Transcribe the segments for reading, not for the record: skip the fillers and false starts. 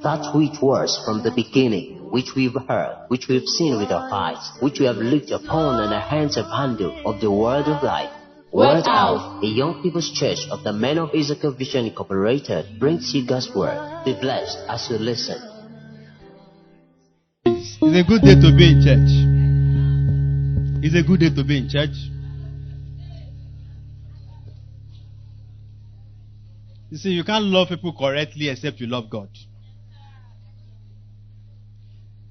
That which was from the beginning, which we've heard, which we've seen with our eyes, which we have looked upon, and our hands have handled, of the word of life. Word Out, a young people's church of the Men of Issachar Vision Incorporated, brings you God's word. Be blessed as you listen. It's a good day to be in church. It's a good day to be in church. You see, you can't love people correctly except you love God.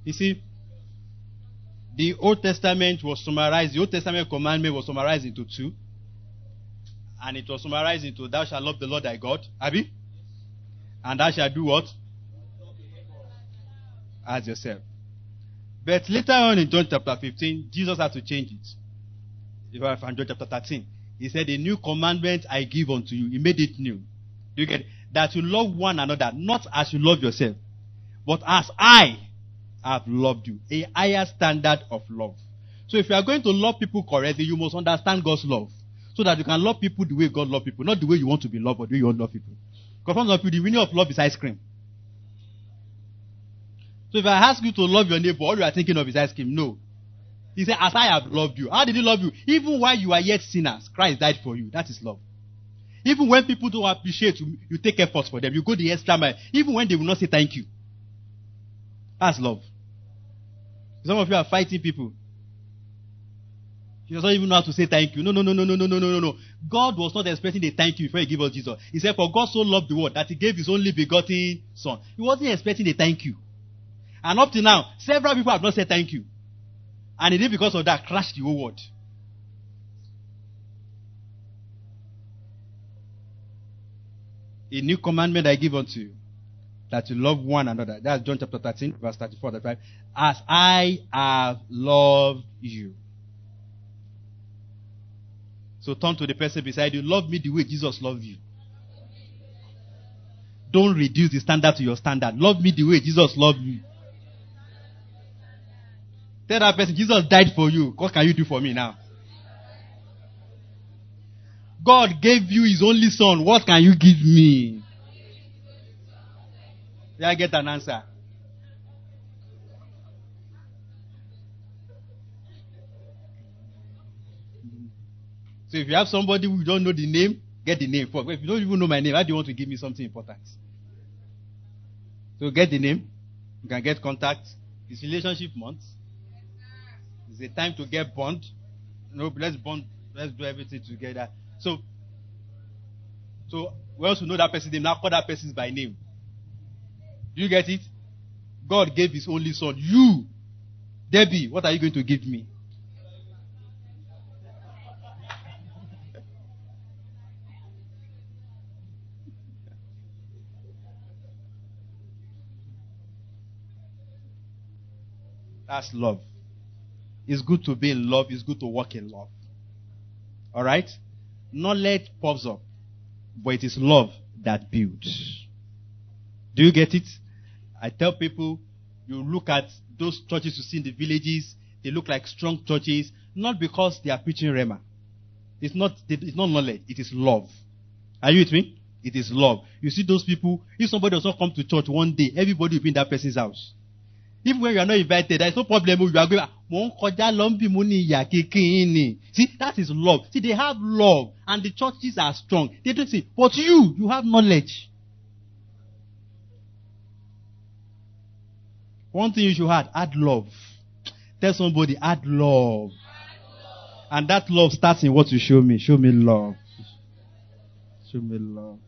You see, the Old Testament was summarized, the Old Testament commandment was summarized into two. And it was summarized into, thou shalt love the Lord thy God, Abi? And thou shalt do what? As yourself. But later on in John chapter 15, Jesus had to change it. If I find John chapter 13, he said, a new commandment I give unto you. He made it new. Do you get it? That you love one another, not as you love yourself, but as I have loved you. A higher standard of love. So if you are going to love people correctly, you must understand God's love. So that you can love people the way God loves people, not the way you want to be loved, but the way you want to love people. Because some of you, the meaning of love is ice cream. So if I ask you to love your neighbor, all you are thinking of is ice cream. No. He said, as I have loved you. How did he love you? Even while you are yet sinners, Christ died for you. That is love. Even when people don't appreciate you, you take efforts for them. You go the extra mile. Even when they will not say thank you. That's love. Some of you are fighting people. You don't even know how to say thank you. No. God was not expecting a thank you before he gave us Jesus. He said, for God so loved the world that he gave his only begotten son. He wasn't expecting a thank you. And up to now, several people have not said thank you. And it did because of that crashed the whole world. A new commandment I give unto you, that you love one another. That's John chapter 13, verse 34, 35. As I have loved you. So turn to the person beside you. Love me the way Jesus loved you. Don't reduce the standard to your standard. Love me the way Jesus loved you. Tell that person, Jesus died for you. What can you do for me now? God gave you his only son. What can you give me? Did I get an answer? So if you have somebody who you don't know the name, get the name first. If you don't even know my name, how do you want to give me something important? So get the name. You can get contact. It's relationship month. It's a time to get bond. No, let's bond. Let's do everything together. So once you know that person's name, now call that person by name. Do you get it? God gave his only son. You, Debbie, what are you going to give me? That's love. It's good to be in love. It's good to walk in love. Alright? Knowledge pops up. But it is love that builds. Do you get it? I tell people, you look at those churches you see in the villages, they look like strong churches, not because they are preaching Rema. It's not knowledge, it is love. Are you with me? It is love. You see those people, if somebody does not come to church one day, everybody will be in that person's house. Even when you are not invited, there is no problem. You are going, see, that is love. See, they have love, and the churches are strong. They don't say, but you have knowledge. One thing you should add love. Tell somebody, add love. And that love starts in what you show me. Show me love. Show me love.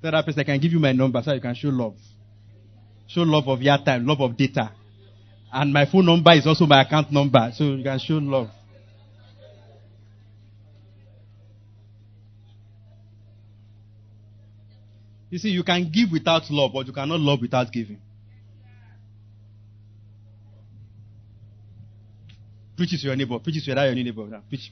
Tell that person, I can give you my number so you can show love. Show love of your time, love of data. And my phone number is also my account number, so you can show love. You see, you can give without love, but you cannot love without giving. Preach it to your neighbor. Preach it to your neighbor. Now, preach.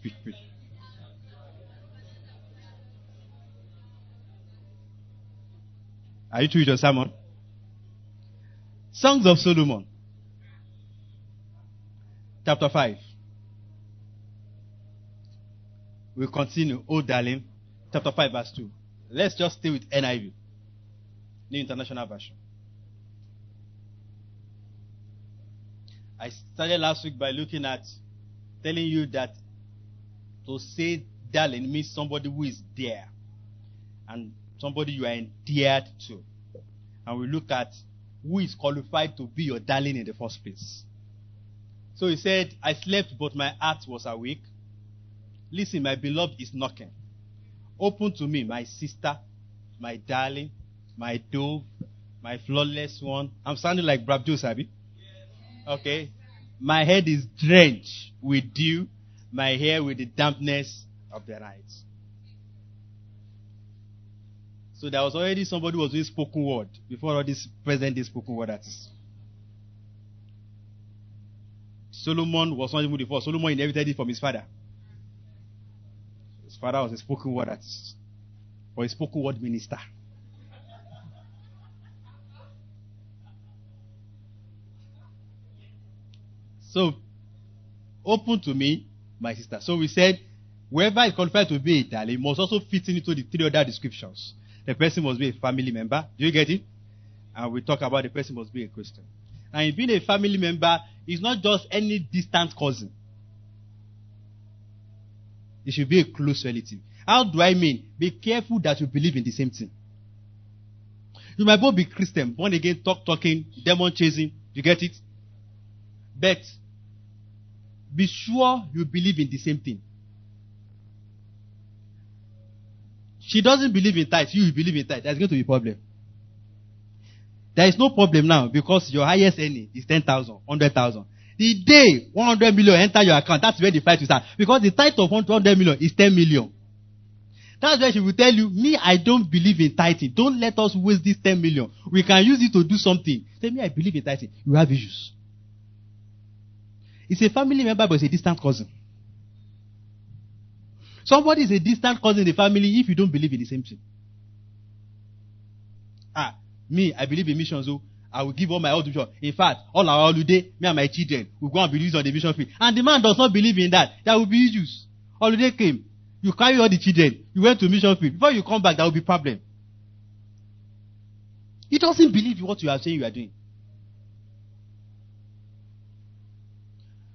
Are you through with your sermon? Songs of Solomon. Chapter 5. We'll continue. Oh, darling. Chapter 5, verse 2. Let's just stay with NIV. New International Version. I started last week by looking at telling you that to say darling means somebody who is dear and somebody you are endeared to. And we look at who is qualified to be your darling in the first place. So he said, I slept, but my heart was awake. Listen, my beloved is knocking. Open to me, my sister, my darling, my dove, my flawless one. I'm sounding like Brabdo Sabi. Okay. My head is drenched with dew, my hair with the dampness of the night. So there was already somebody who was doing spoken word before all this present day spoken word artist. Solomon was not even the first. Solomon inherited it from his father. His father was a spoken word artist or a spoken word minister. So, open to me, my sister. So we said, whoever is qualified to be a darling must also fit into the three other descriptions. The person must be a family member. Do you get it? And we talk about the person must be a Christian. And being a family member is not just any distant cousin. It should be a close relative. How do I mean? Be careful that you believe in the same thing. You might both be Christian, born again, talking, demon chasing. You get it? But be sure you believe in the same thing. She doesn't believe in tithe. You believe in tithe. There's going to be a problem. There is no problem now because your highest earning is 10,000, 100,000. The day 100 million enter your account, that's where the fight will start. Because the tithe of 100 million is 10 million. That's why she will tell you, me, I don't believe in tithing. Don't let us waste this 10 million. We can use it to do something. Say, me, I believe in tithing. You have issues. It's a family member, but it's a distant cousin. Somebody is a distant cousin in the family if you don't believe in the same thing. Me, I believe in missions, so I will give all my old mission. In fact, all our holiday, me and my children will go and be released on the mission field. And the man does not believe in that. There will be issues. Holiday came. You carry all the children. You went to mission field. Before you come back, there will be problem. He doesn't believe in what you are saying you are doing.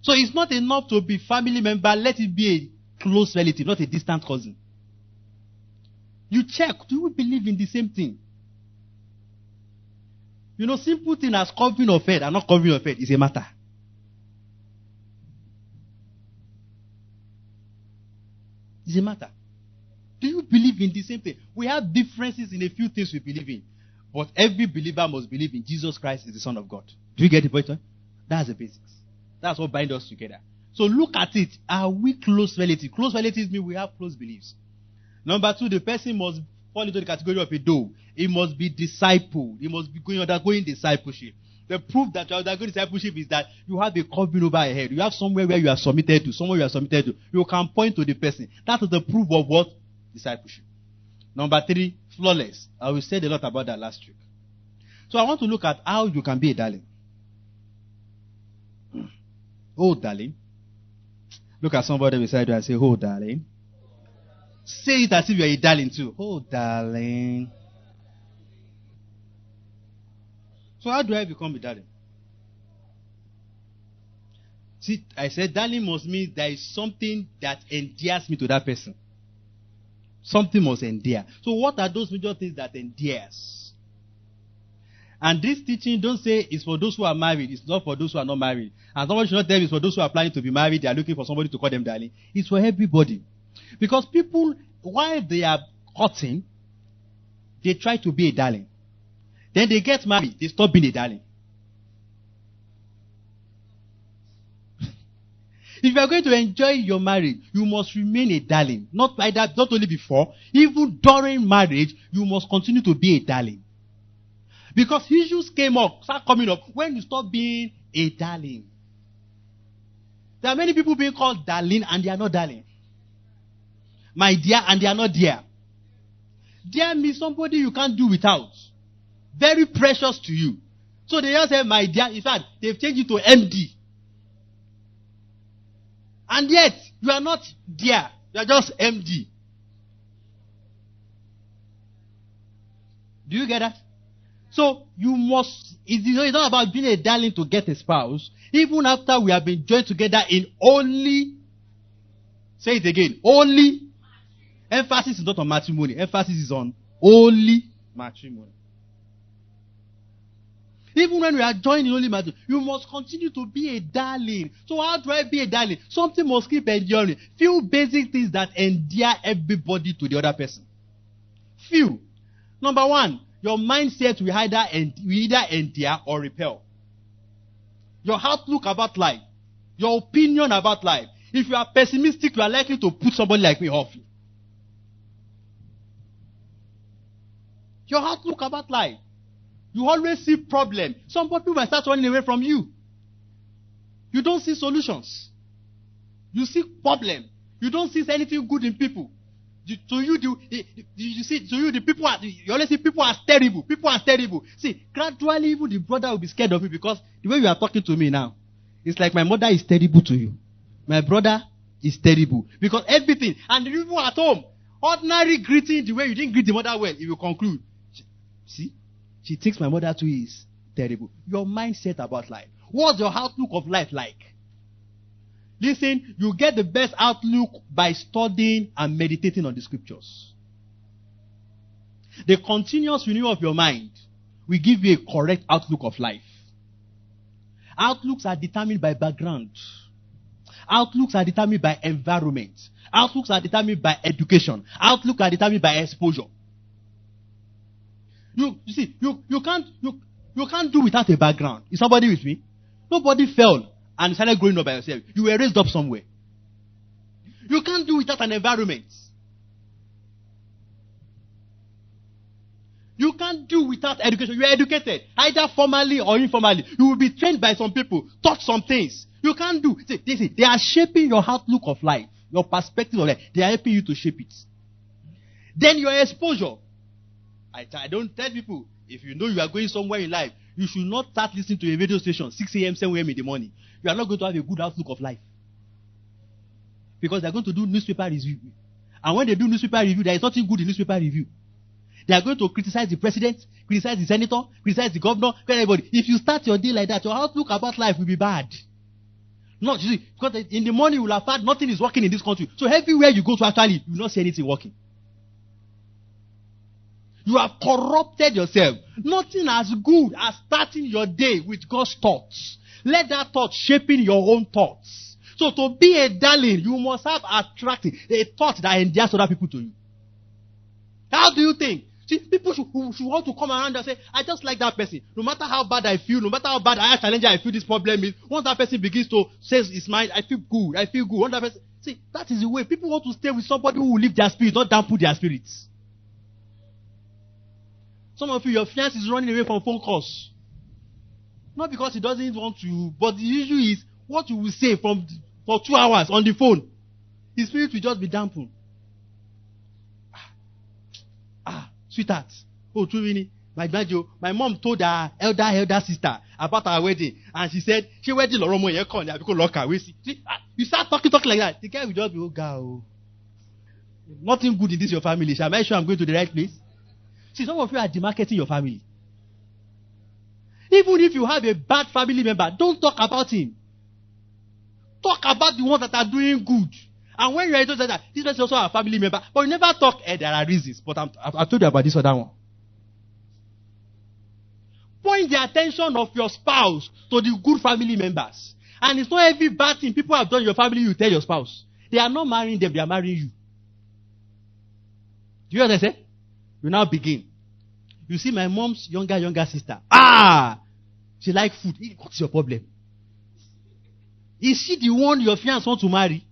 So it's not enough to be family member. Let it be a close relative, not a distant cousin. You check. Do you believe in the same thing? You know, simple thing as covering of head and not covering of head is a matter. It's a matter. Do you believe in the same thing? We have differences in a few things we believe in. But every believer must believe in Jesus Christ is the Son of God. Do you get the point? That's the basics. That's what binds us together. So look at it. Are we close relatives? Close relatives mean we have close beliefs. Number two, the person must fall into the category of a dove. He must be discipled. He must be undergoing discipleship. The proof that you are undergoing discipleship is that you have a covering over your head. You have somewhere where you are submitted to, somewhere you are submitted to. You can point to the person. That is the proof of what? Discipleship. Number three, flawless. We said a lot about that last week. So I want to look at how you can be a darling. Oh, darling. Look at somebody beside you and say, oh, darling. Say it as if you are a darling too. Oh, darling. So how do I become a darling? See, I said darling must mean there is something that endears me to that person. Something must endear. So what are those major things that endears? And this teaching, don't say it's for those who are married. It's not for those who are not married. And somebody should not tell you it's for those who are planning to be married. They are looking for somebody to call them darling. It's for everybody. Because people, while they are courting, they try to be a darling. Then they get married. They stop being a darling. If you are going to enjoy your marriage, you must remain a darling. Not only before, even during marriage, you must continue to be a darling. Because issues start coming up when you stop being a darling. There are many people being called darling and they are not darling. My dear and they are not dear. Dear means somebody you can't do without. Very precious to you. So they just say my dear. In fact, they've changed it to MD. And yet, you are not dear. You are just MD. Do you get that? So you must, it's not about being a darling to get a spouse. Even after we have been joined together in only, say it again, only, emphasis is not on matrimony, emphasis is on only matrimony. Even when we are joined in only matrimony, you must continue to be a darling. So how do I be a darling? Something must keep enduring. Few basic things that endear everybody to the other person. Few. Number one, your mindset will either endear or repel. Your outlook about life. Your opinion about life. If you are pessimistic, you are likely to put somebody like me off you. Your outlook about life. You always see problem. Some people might start running away from you. You don't see solutions. You see problem. You don't see anything good in people. You always see people as terrible. People are terrible. See, gradually even the brother will be scared of you because the way you are talking to me now, it's like my mother is terrible to you. My brother is terrible. Because everything, and the people at home, ordinary greeting, the way you didn't greet the mother well, it will conclude. See? She thinks my mother too is terrible. Your mindset about life. What's your outlook of life like? Listen, you get the best outlook by studying and meditating on the scriptures. The continuous renewal of your mind will give you a correct outlook of life. Outlooks are determined by background. Outlooks are determined by environment. Outlooks are determined by education. Outlooks are determined by exposure. You can't do without a background. Is somebody with me? Nobody fell and started growing up by yourself. You were raised up somewhere. You can't do without an environment. You can't do without education. You are educated, either formally or informally. You will be trained by some people, taught some things. You can't do. See, they are shaping your outlook of life, your perspective of life. They are helping you to shape it. Then your exposure. I don't tell people, if you know you are going somewhere in life, you should not start listening to a radio station 6 a.m., 7 a.m. in the morning. You are not going to have a good outlook of life. Because they are going to do newspaper review. And when they do newspaper review, there is nothing good in newspaper review. They are going to criticize the president, criticize the senator, criticize the governor, everybody. If you start your day like that, your outlook about life will be bad. No, you see, because in the morning you will have had nothing is working in this country. So everywhere you go to actually, you will not see anything working. You have corrupted yourself. Nothing as good as starting your day with God's thoughts. Let that thought shaping your own thoughts. So to be a darling, you must have attracting a thought that endears other people to you. How do you think? See, people should want to come around and say, I just like that person. No matter how bad I feel, no matter how bad I challenge I feel this problem is, once that person begins to say his mind, I feel good. Once that person, see, that is the way. People want to stay with somebody who will lift their spirit, not dampen their spirits. Some of you, your fiancé is running away from phone calls. Not because he doesn't want to, but the issue is what you will say for 2 hours on the phone. His spirit will just be dampened. Sweetheart. Oh, Truini, my mom told her elder sister about our wedding. And she said, she wedding Loromo Yekon, because locker. See, you start talking like that. The guy will just be, oh, girl. Nothing good in this your family. Am I sure I'm going to the right place? See, some of you are demarketing your family. Even if you have a bad family member, don't talk about him. Talk about the ones that are doing good. And when you are told that this person is also a family member, but you never talk, there are reasons. But I've told you about this other one. Point the attention of your spouse to the good family members. And it's not every bad thing people have done in your family you tell your spouse. They are not marrying them, they are marrying you. Do you understand? You now begin. You see my mom's younger sister. She likes food. What's your problem? Is she the one your fiancé wants to marry?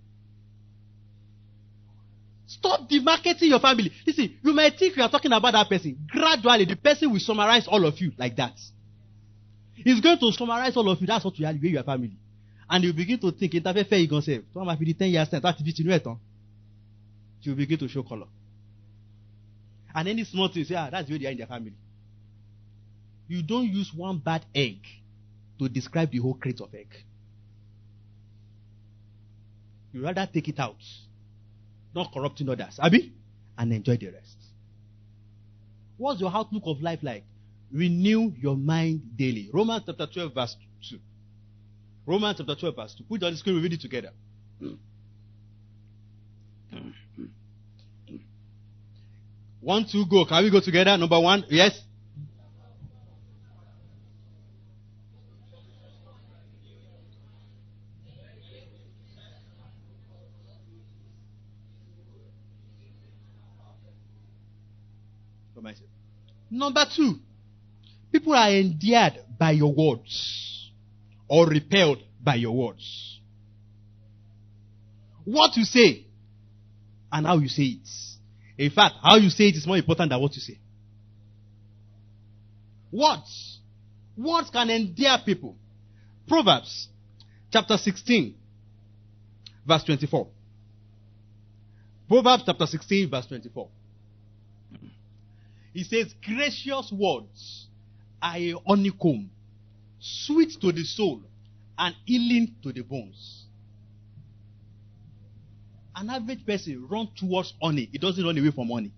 Stop demarketing your family. Listen, you might think you are talking about that person. Gradually, the person will summarize all of you like that. He's going to summarize all of you. That's what you are, your family. And you begin to think, interfere you going to say, 10 years, you begin to show color. And any small thing, say, that's the way they are in their family. You don't use one bad egg to describe the whole crate of egg. You rather take it out, not corrupting others, Abi, and enjoy the rest. What's your outlook of life like? Renew your mind daily. Romans chapter 12 verse 2. Romans chapter 12 verse 2. Put it on the screen, we read it together. 1, 2, go. Can we go together? Number 1, yes. Number 2, people are endeared by your words or repelled by your words. What you say and how you say it. In fact, how you say it is more important than what you say. Words can endear people. Proverbs chapter 16 verse 24. Proverbs chapter 16 verse 24. It says, gracious words are a honeycomb, sweet to the soul and healing to the bones. An average person runs towards honey. It doesn't run away from honey.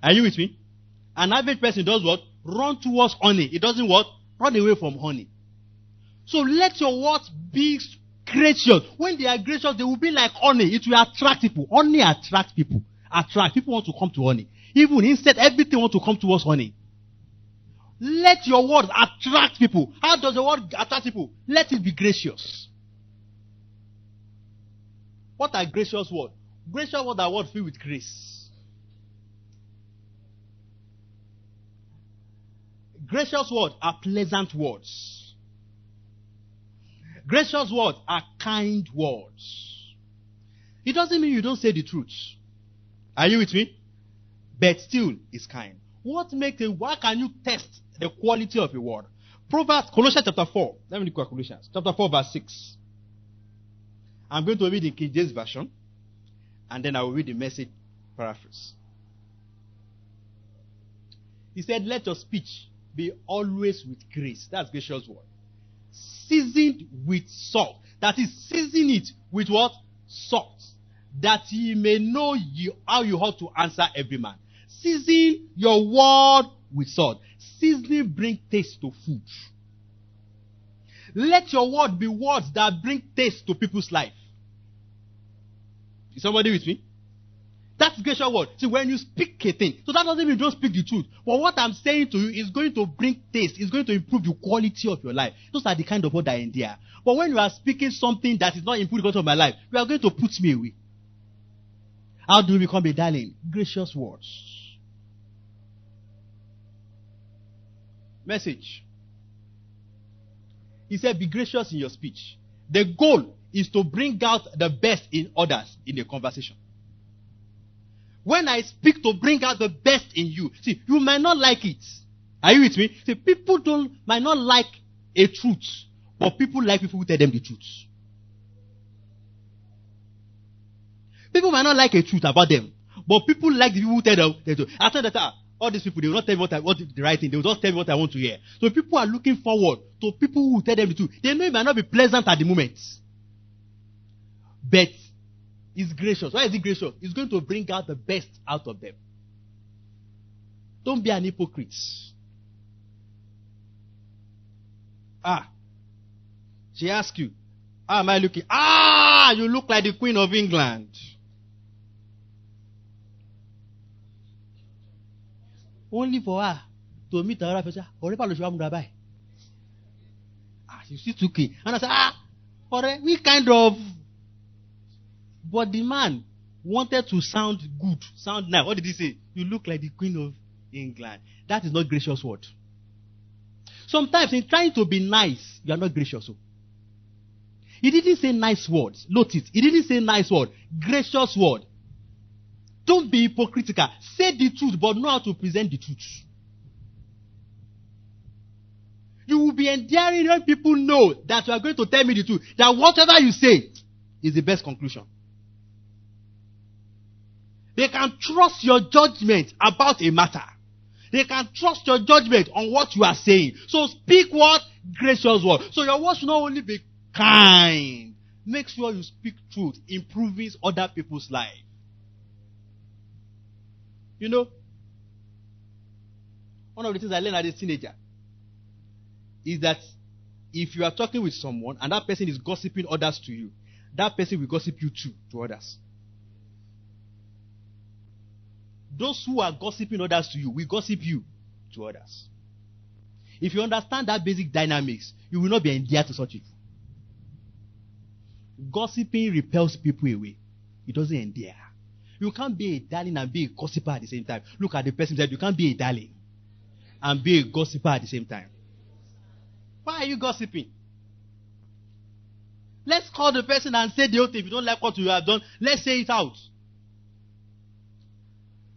Are you with me? An average person does what? Run towards honey. It doesn't what? Run away from honey. So let your words be gracious. When they are gracious, they will be like honey. It will attract people. Honey attracts people. People want to come to honey. Even instead, everything want to come towards honey. Let your words attract people. How does the word attract people? Let it be gracious. What are gracious words? Gracious words are words filled with grace. Gracious words are pleasant words. Gracious words are kind words. It doesn't mean you don't say the truth. Are you with me? But still, it's kind. Why can you test the quality of a word? Colossians chapter 4. Let me look at Colossians. Chapter 4 verse 6. I'm going to read the King James Version. And then I will read the Message paraphrase. He said, let your speech be always with grace. That's gracious word. Seasoned with salt. That is, season it with what? Salt. That ye may know how you ought to answer every man. Season your word with salt. Seasoning brings taste to food. Let your word be words that bring taste to people's life. Is somebody with me? That's gracious word. See, when you speak a thing, so that doesn't mean you don't speak the truth. But what I'm saying to you is going to bring taste. It's going to improve the quality of your life. Those are the kind of word that endear. But when you are speaking something that is not improving the quality of my life, you are going to put me away. How do we become a darling? Gracious words. Message. He said, be gracious in your speech. The goal is to bring out the best in others in a conversation. When I speak to bring out the best in you, see, you might not like it. Are you with me? See, people might not like a truth, but people like people who tell them the truth. People might not like a truth about them, but people like the people who tell them the truth. After that, all these people, they will not tell me what the right thing. They will just tell me what I want to hear. So people are looking forward to people who tell them the truth. They know it might not be pleasant at the moment, but it's gracious. Why is it gracious? It's going to bring out the best out of them. Don't be an hypocrite. She asked you, how am I looking? You look like the Queen of England. Only for her to meet another person. She still took it. And I said, we kind of. But the man wanted to sound good, sound nice. What did he say? You look like the Queen of England. That is not gracious word. Sometimes in trying to be nice, you are not gracious. He didn't say nice words. Notice, he didn't say nice word. Gracious word. Don't be hypocritical. Say the truth, but know how to present the truth. You will be endearing when people know that you are going to tell me the truth. That whatever you say is the best conclusion. They can trust your judgment about a matter. They can trust your judgment on what you are saying. So speak what? Gracious word. So your words should not only be kind. Make sure you speak truth, improving other people's life. You know, One of the things I learned as a teenager is that if you are talking with someone and that person is gossiping others to you, that person will gossip you too to others. Those who are gossiping others to you will gossip you to others. If you understand that basic dynamics, you will not be endeared to such people. Gossiping repels people away. It doesn't endear. You can't be a darling and be a gossiper at the same time. Look at the person that you can't be a darling and be a gossiper at the same time. Why are you gossiping? Let's call the person and say the whole thing. If you don't like what you have done, let's say it out.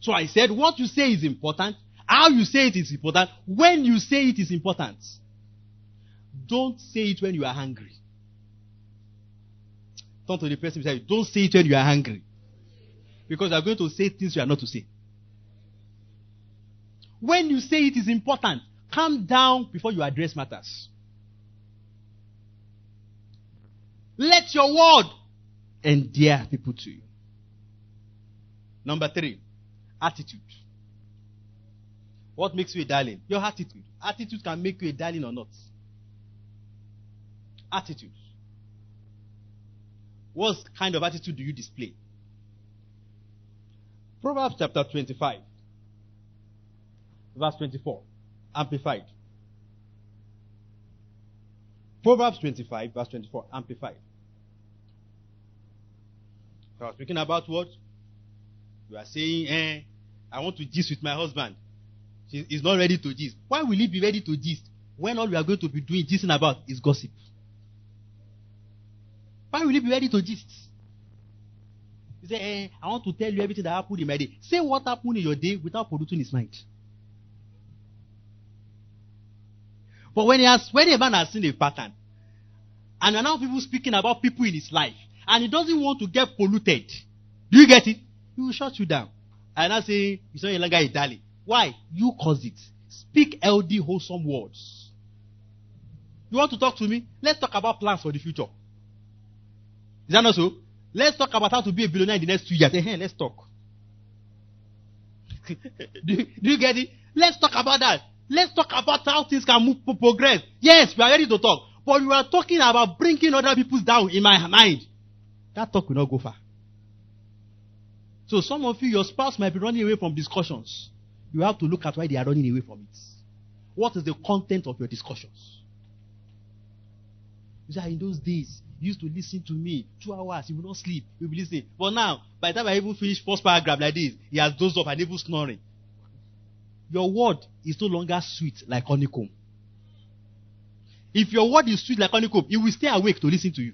So I said, what you say is important. How you say it is important. When you say it is important. Don't say it when you are hungry. Turn to the person beside you. Don't say it when you are hungry. Because you are going to say things you are not to say. When you say it is important, calm down before you address matters. Let your word endear people to you. Number 3, attitude. What makes you a darling? Your attitude. Attitude can make you a darling or not. Attitude. What kind of attitude do you display? Proverbs chapter 25, verse 24, amplified. Proverbs 25, verse 24, amplified. So I was speaking about what? You are saying, I want to gist with my husband. He's not ready to gist. Why will he be ready to gist when all we are going to be doing gisting about is gossip? Why will he be ready to gist? He say, I want to tell you everything that happened in my day. Say what happened in your day without polluting his mind. But when a man has seen a pattern, and now people speaking about people in his life, and he doesn't want to get polluted, do you get it? He will shut you down. And I say, he's no longer a darling. Why? You caused it. Speak healthy, wholesome words. You want to talk to me? Let's talk about plans for the future. Is that not so? Let's talk about how to be a billionaire in the next 2 years. Hey, let's talk. do you get it? Let's talk about that. Let's talk about how things can move, progress. Yes, we are ready to talk. But we are talking about bringing other people down in my mind. That talk will not go far. So some of you, your spouse might be running away from discussions. You have to look at why they are running away from it. What is the content of your discussions? You say, in those days, you used to listen to me 2 hours, you will not sleep, you will be listening. But now, by the time I even finish first paragraph like this, he has dozed off and even snoring. Your word is no longer sweet like honeycomb. If your word is sweet like honeycomb, he will stay awake to listen to you.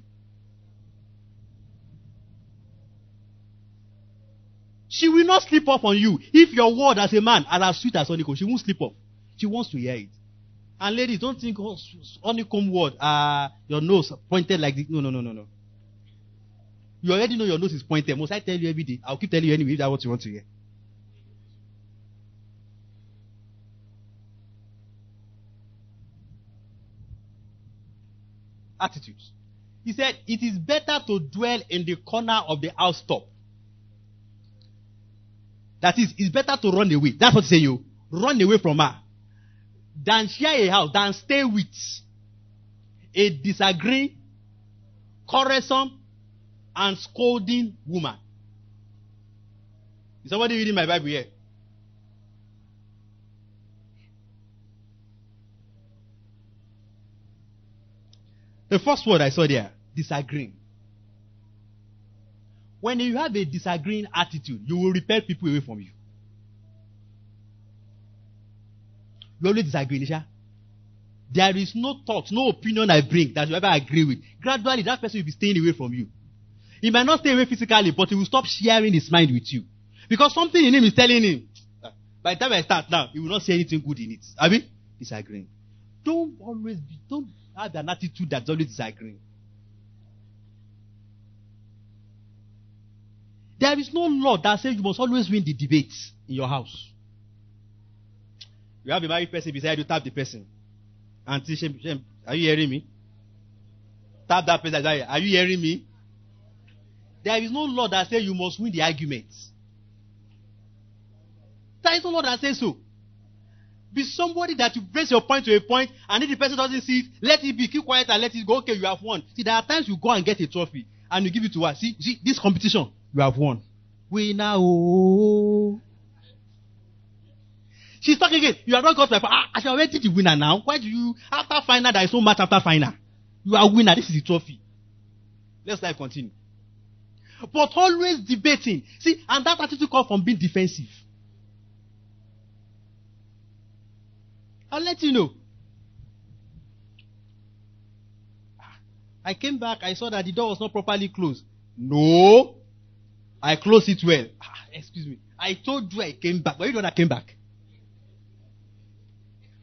She will not sleep off on you. If your word as a man are as sweet as honeycomb, she won't sleep off. She wants to hear it. And ladies, don't think honeycomb word, your nose pointed like this. No. You already know your nose is pointed. Must I tell you every day? I'll keep telling you anyway if that's what you want to hear. Attitudes. He said, it is better to dwell in the corner of the housetop. That is, it's better to run away. That's what he's saying, you. Run away from her. Than share a house, than stay with a disagreeing, quarrelsome, and scolding woman. Is somebody reading my Bible here? The first word I saw there, disagreeing. When you have a disagreeing attitude, you will repel people away from you. You always disagree, Nisha. There is no thought, no opinion I bring that you ever agree with. Gradually, that person will be staying away from you. He might not stay away physically, but he will stop sharing his mind with you. Because something in him is telling him, by the time I start now, he will not say anything good in it. Abi? Disagreeing. Don't have an attitude that's always disagreeing. There is no law that says you must always win the debates in your house. You have a married person beside you, tap the person. Auntie, are you hearing me? Tap that person. Are you hearing me? There is no law that says you must win the argument. There is no law that says so. Be somebody that you press your point to a point, and if the person doesn't see it, let it be. Keep quiet and let it go. Okay, you have won. See, there are times you go and get a trophy, and you give it to us. See, this competition, you have won. Winner, oh. She's talking again. You have not got my. I shall already the winner now. Why do you, after final, there is so much after final? You are winner. This is the trophy. Let's life continue. But always debating. See, and that attitude comes from being defensive. I'll let you know. I came back, I saw that the door was not properly closed. No. I closed it well. Excuse me. I told you I came back. Were you the one that came back?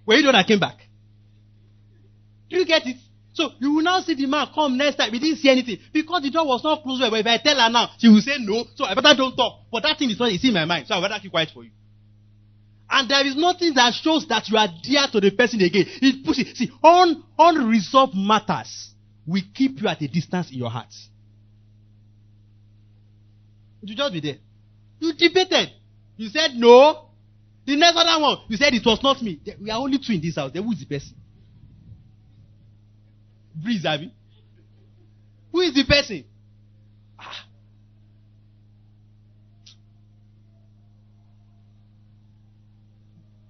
Were you the one that came back? Do you get it? So you will now see the man come next time. He didn't see anything. Because the door was not closed well. But if I tell her now, she will say no. So I better don't talk. But that thing is not in my mind. So I better keep quiet for you. And there is nothing that shows that you are dear to the person again. It pushes. See, unresolved matters will keep you at a distance in your heart. You just be there. You debated. You said no. The next other one, you said it was not me. We are only two in this house. Then who is the person? Breeze, Abby. Who is the person?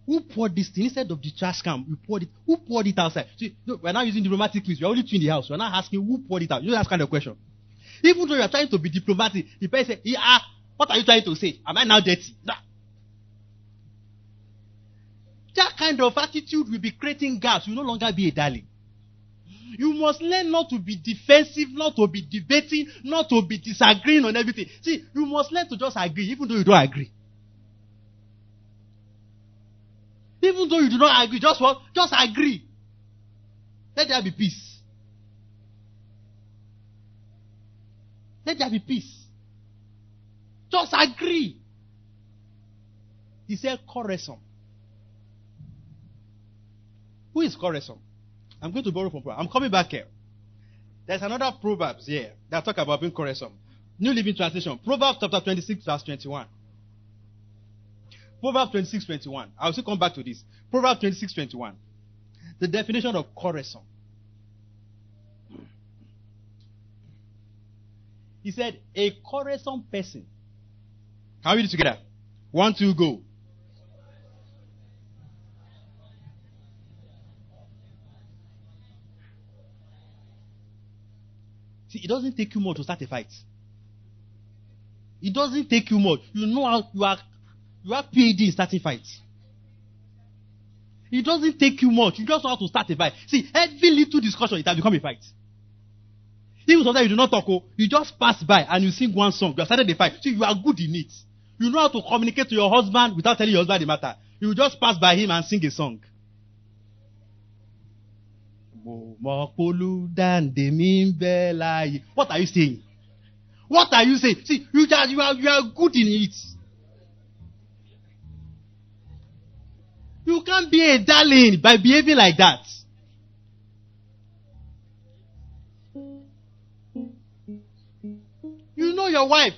Who poured this thing instead of the trash can? Who poured it outside? See, no, we're not using diplomatic means. We're only two in the house. We're not asking who poured it out. You don't ask kind of question. Even though you're trying to be diplomatic, the person say, what are you trying to say? Am I now dirty? Nah. That kind of attitude will be creating gaps. You will no longer be a darling. You must learn not to be defensive, not to be debating, not to be disagreeing on everything. See, you must learn to just agree, even though you don't agree. Even though you do not agree, just what? Just agree. Let there be peace. Let there be peace. Just agree. He said, Koresom. Who is Koresom? I'm going to borrow from Proverbs. I'm coming back here. There's another Proverbs here that talk about being Koresom. New Living Translation. Proverbs chapter 26, verse 21. Proverbs 26:21. I'll still come back to this. Proverbs 26:21. The definition of Koresom. He said, a Koresom person. Can we read it together? 1, 2, go. See, it doesn't take you much to start a fight. It doesn't take you much. You know how you have PhD in starting fights. It doesn't take you much. You just know how to start a fight. See, every little discussion, it has become a fight. Even sometimes you do not talk, you just pass by and you sing one song. You have started a fight. See, you are good in it. You know how to communicate to your husband without telling your husband the matter. You just pass by him and sing a song. What are you saying? What are you saying? See, you are good in it. You can't be a darling by behaving like that. You know your wife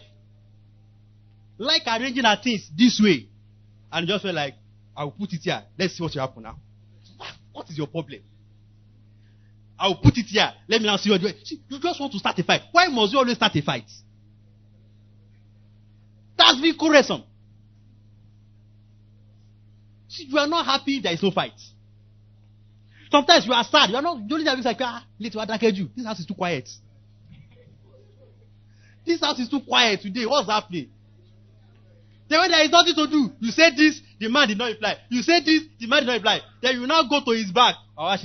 like arranging her things this way. And you just feel like, I will put it here. Let's see what will happen now. What is your problem? I will put it here. Let me now see what you do. See, you just want to start a fight. Why must you always start a fight? That's being Koresom. See, you are not happy, there is no fight. Sometimes you are sad. You are not. You only have like, this house is too quiet. This house is too quiet today. What's happening? Then when there is nothing to do, you say this, the man did not reply. You say this, the man did not reply. Then you now go to his back. And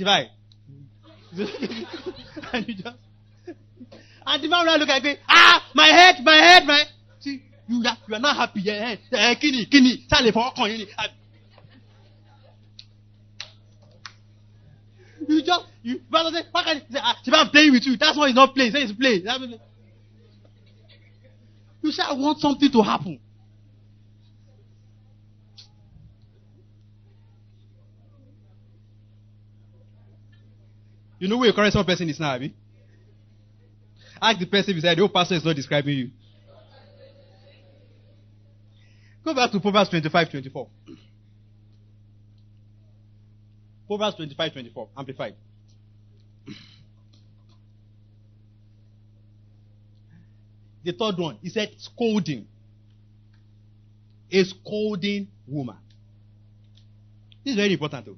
you just, and the man will look at you, my head. See, you are not happy. Kini, brother say, why can't you say, I'm playing with you. That's why he's not playing. Say he's playing. You say, I want something to happen. You know who a Koresom person is now, Abi? Ask the person beside you, pastor is not describing you. Go back to Proverbs 25:24. Proverbs 25:24, Amplified. The third one, he said scolding. A scolding woman. This is very important though.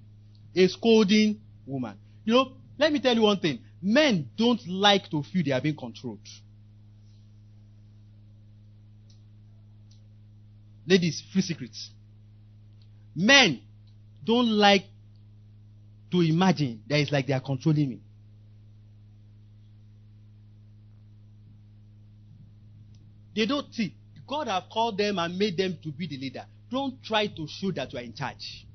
A scolding woman. You know, let me tell you one thing. Men don't like to feel they are being controlled. Ladies, free secrets. Men don't like to imagine that it's like they are controlling me. They don't see. God have called them and made them to be the leader. Don't try to show that you are in charge.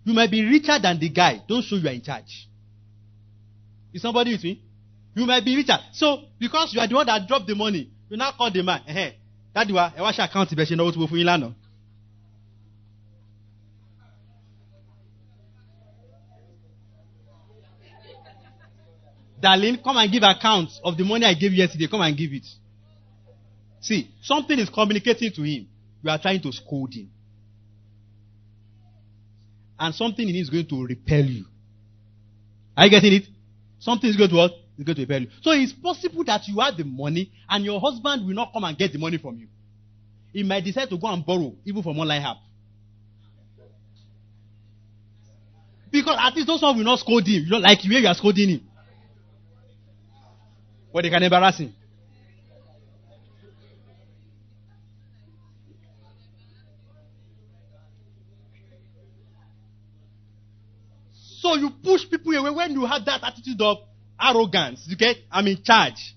You might be richer than the guy. Don't show you are in charge. Is somebody with me? You might be richer. So, because you are the one that dropped the money, you now call the man. That you are. I want your account to know what to for you. Darling, come and give account of the money I gave you yesterday. Come and give it. See, something is communicating to him. You are trying to scold him. And something in him is going to repel you. Are you getting it? Something is going to what? It's going to repel you. So it's possible that you have the money and your husband will not come and get the money from you. He might decide to go and borrow, even from online app. Because at least those one will not scold him. You don't like the way you are scolding him. But they can embarrass him. So you push people away when you have that attitude of arrogance. You get, I'm in charge.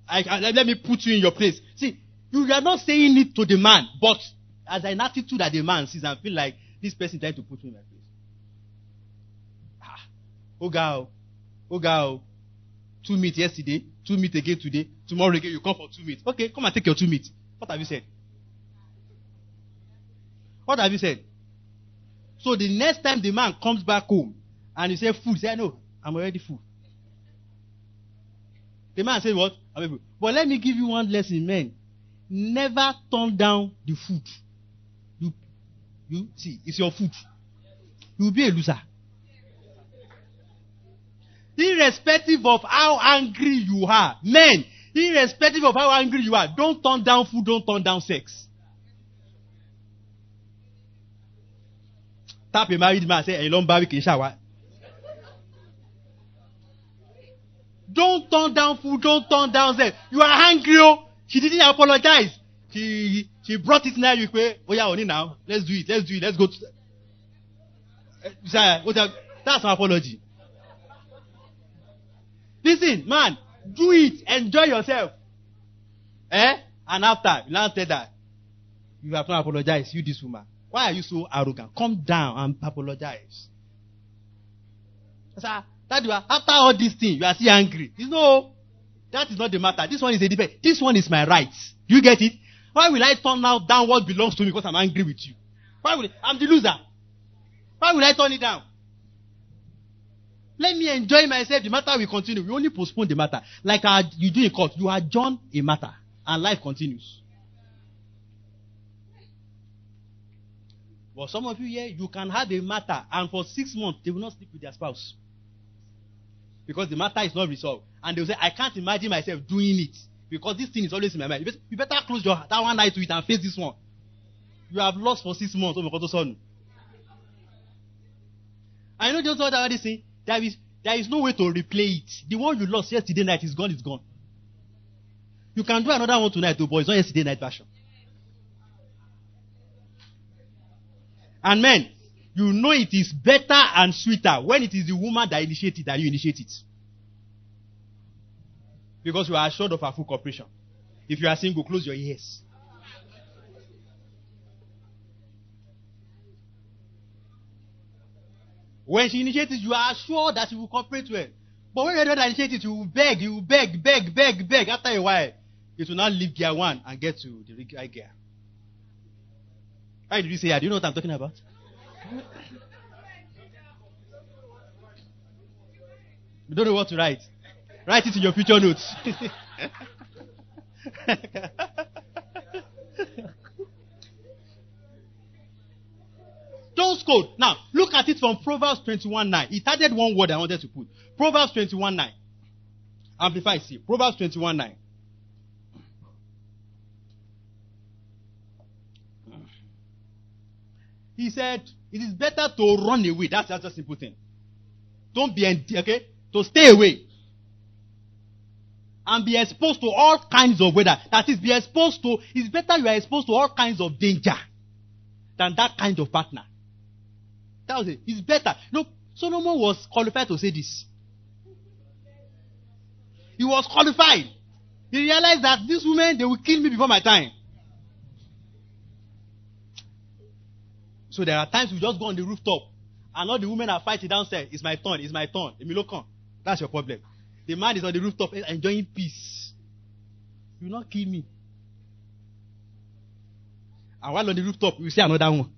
Let me put you in your place. See, you are not saying it to the man, but as an attitude that the man sees and feel like this person trying to put me in my place. Oh girl, 2 meat yesterday, 2 meat again today, tomorrow again you come for 2 meat. Okay, come and take your 2 meat. What have you said? What have you said? So the next time the man comes back home and you say food, say no, I'm already full. The man says what? I'm full. But let me give you one lesson, men. Never turn down the food. You see, it's your food. You will be a loser. Irrespective of how angry you are, men, irrespective of how angry you are, don't turn down food, don't turn down sex. Tap a married man, say, "Hey, long barbecue shower." Don't turn down food, don't turn down sex. You are angry, oh. She didn't apologize. She brought it now. You say, "Oh yeah, only now. Let's do it. Let's go to." That's an apology. Listen, man, do it. Enjoy yourself. And after, you now tell that you have not apologized. You, this woman. Why are you so arrogant? Come down and apologize. Sir, that you are, after all these things, you are still angry. No, that is not the matter. This one is a debate. This one is my right. You get it? Why will I turn now down what belongs to me because I'm angry with you? I'm the loser. Why will I turn it down? Let me enjoy myself. The matter will continue. We only postpone the matter. Like you do in court. You adjourn a matter. And life continues. But some of you here, you can have a matter. And for 6 months, they will not sleep with their spouse. Because the matter is not resolved. And they will say, I can't imagine myself doing it. Because this thing is always in my mind. You better close that one eye to it and face this one. You have lost for 6 months. I know just what I already say. There is no way to replay it. The one you lost yesterday night is gone, it's gone. You can do another one tonight, though, but it's not yesterday night version. And men, you know it is better and sweeter when it is the woman that initiates it than you initiate it. Because you are assured of her full cooperation. If you are single, close your ears. When she initiates it, you are sure that she will cooperate well. But when you don't initiate it, you will beg. After a while, it will not leave gear 1 and get to the right gear. Why did you say that? Do you know what I'm talking about? You don't know what to write. Write it in your future notes. Don't code. Now, look at it from Proverbs 21:9. It added one word I wanted to put. Proverbs 21:9. Amplify, see. Proverbs 21:9. He said, it is better to run away. That's a simple thing. Don't be, okay? To stay away. And be exposed to all kinds of weather. That is, it's better you are exposed to all kinds of danger than that kind of partner. That was it. It's better. Solomon was qualified to say this. He was qualified. He realized that these women, they will kill me before my time. So there are times we just go on the rooftop and all the women are fighting downstairs. It's my turn. Emilokon. That's your problem. The man is on the rooftop enjoying peace. You will not kill me. And while on the rooftop, you see another one.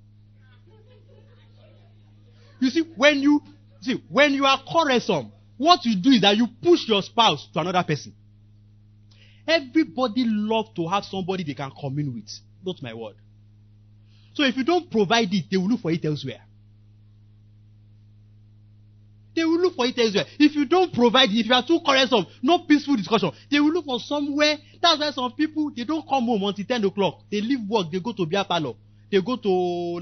You see, when you are quarrelsome, what you do is that you push your spouse to another person. Everybody loves to have somebody they can commune with. Not my word. So if you don't provide it, they will look for it elsewhere. They will look for it elsewhere. If you don't provide it, if you are too quarrelsome, no peaceful discussion, they will look for somewhere. That's why some people, they don't come home until 10 o'clock. They leave work, they go to beer parlor. They go to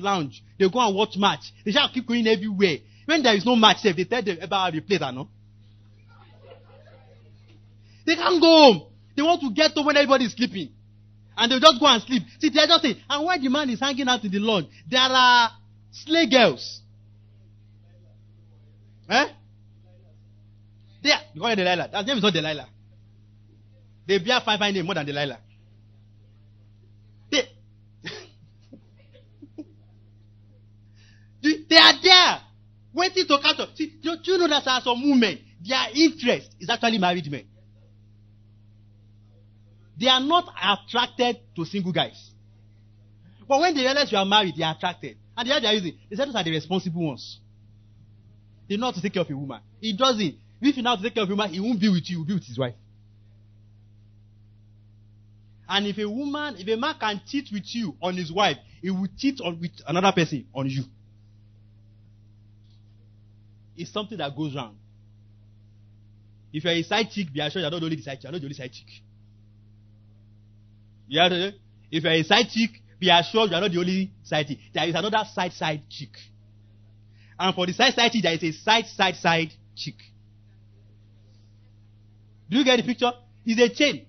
lounge. They go and watch match. They shall keep going everywhere. When there is no match, they tell them about the place, no? They can't go home. They want to get home when everybody is sleeping. And they'll just go and sleep. See, they're just saying, and while the man is hanging out in the lawn, there are slay girls. Eh? You call it Delilah. That name is not Delilah. They bear fine name more than Delilah. They are there, waiting to catch up. See, do you know that there are some women, their interest is actually married men. They are not attracted to single guys. But when they realize you are married, they are attracted. And the other reason, they say those are the responsible ones. They know how to take care of a woman. He doesn't. If you know how to take care of a woman, he won't be with you, he'll be with his wife. And if a man can cheat with you on his wife, he will cheat with another person on you. It's something that goes round. If you're a side chick, be assured you're not only the side chick, you're not the only side chick. If you're a side chick, be assured you're not the only side chick. There is another side chick. And for the side chick, there is a side chick. Do you get the picture? It's a chain.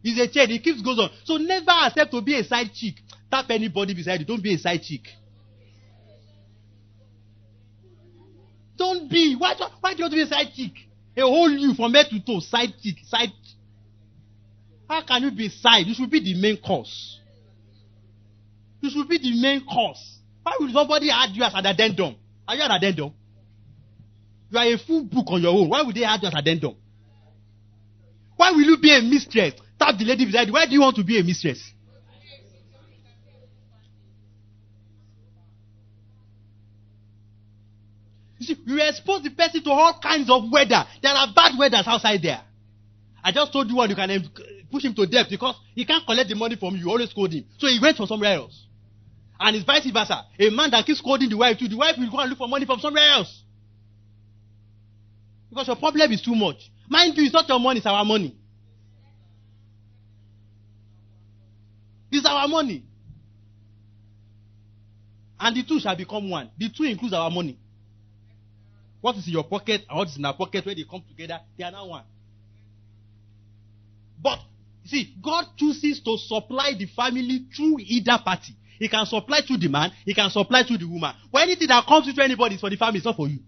It keeps goes on. So never accept to be a side chick. Tap anybody beside you. Don't be a side chick. Don't be. Why do you want to be a side chick? A whole you from head to toe. Side chick. How can you be side? You should be the main course. You should be the main course. Why will somebody add you as an addendum? Are you an addendum? You are a full book on your own. Why would they add you as an addendum? Why will you be a mistress? Tap the lady beside you. Why do you want to be a mistress? You see, you expose the person to all kinds of weather. There are bad weathers outside there. I just told you one, you can push him to death because he can't collect the money from you. You always scold him. So he went for somewhere else. And it's vice versa. A man that keeps scolding the wife too, the wife will go and look for money from somewhere else. Because your problem is too much. Mind you, it's not your money, it's our money. It's our money. And the two shall become one. The two includes our money. What is in your pocket and what is in our pocket, when they come together, they are now one. But, see, God chooses to supply the family through either party. He can supply through the man, he can supply through the woman. But anything that comes to anybody is for the family, it's not for you.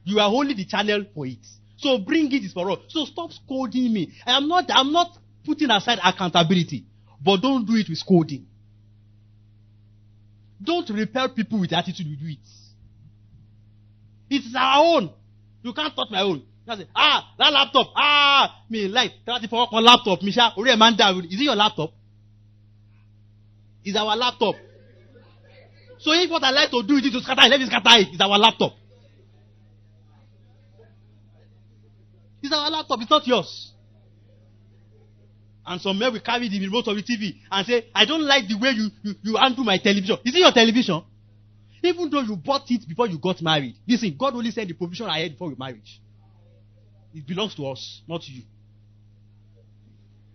You are only the channel for it. So bring it is for all. So stop scolding me. I'm not putting aside accountability. But don't do it with scolding. Don't repel people with the attitude you do it. It's our own. You can't touch my own. You say, that laptop. Me like 34 on laptop. Misha, is it your laptop? It's our laptop. So if what I like to do is to scatter it, let me scatter it. It's our laptop. It's our laptop. It's not yours. And some men will carry the remote of the TV and say, I don't like the way you handle my television. Is it your television? Even though you bought it before you got married. Listen, God only sent the provision ahead before your marriage. It belongs to us, not to you.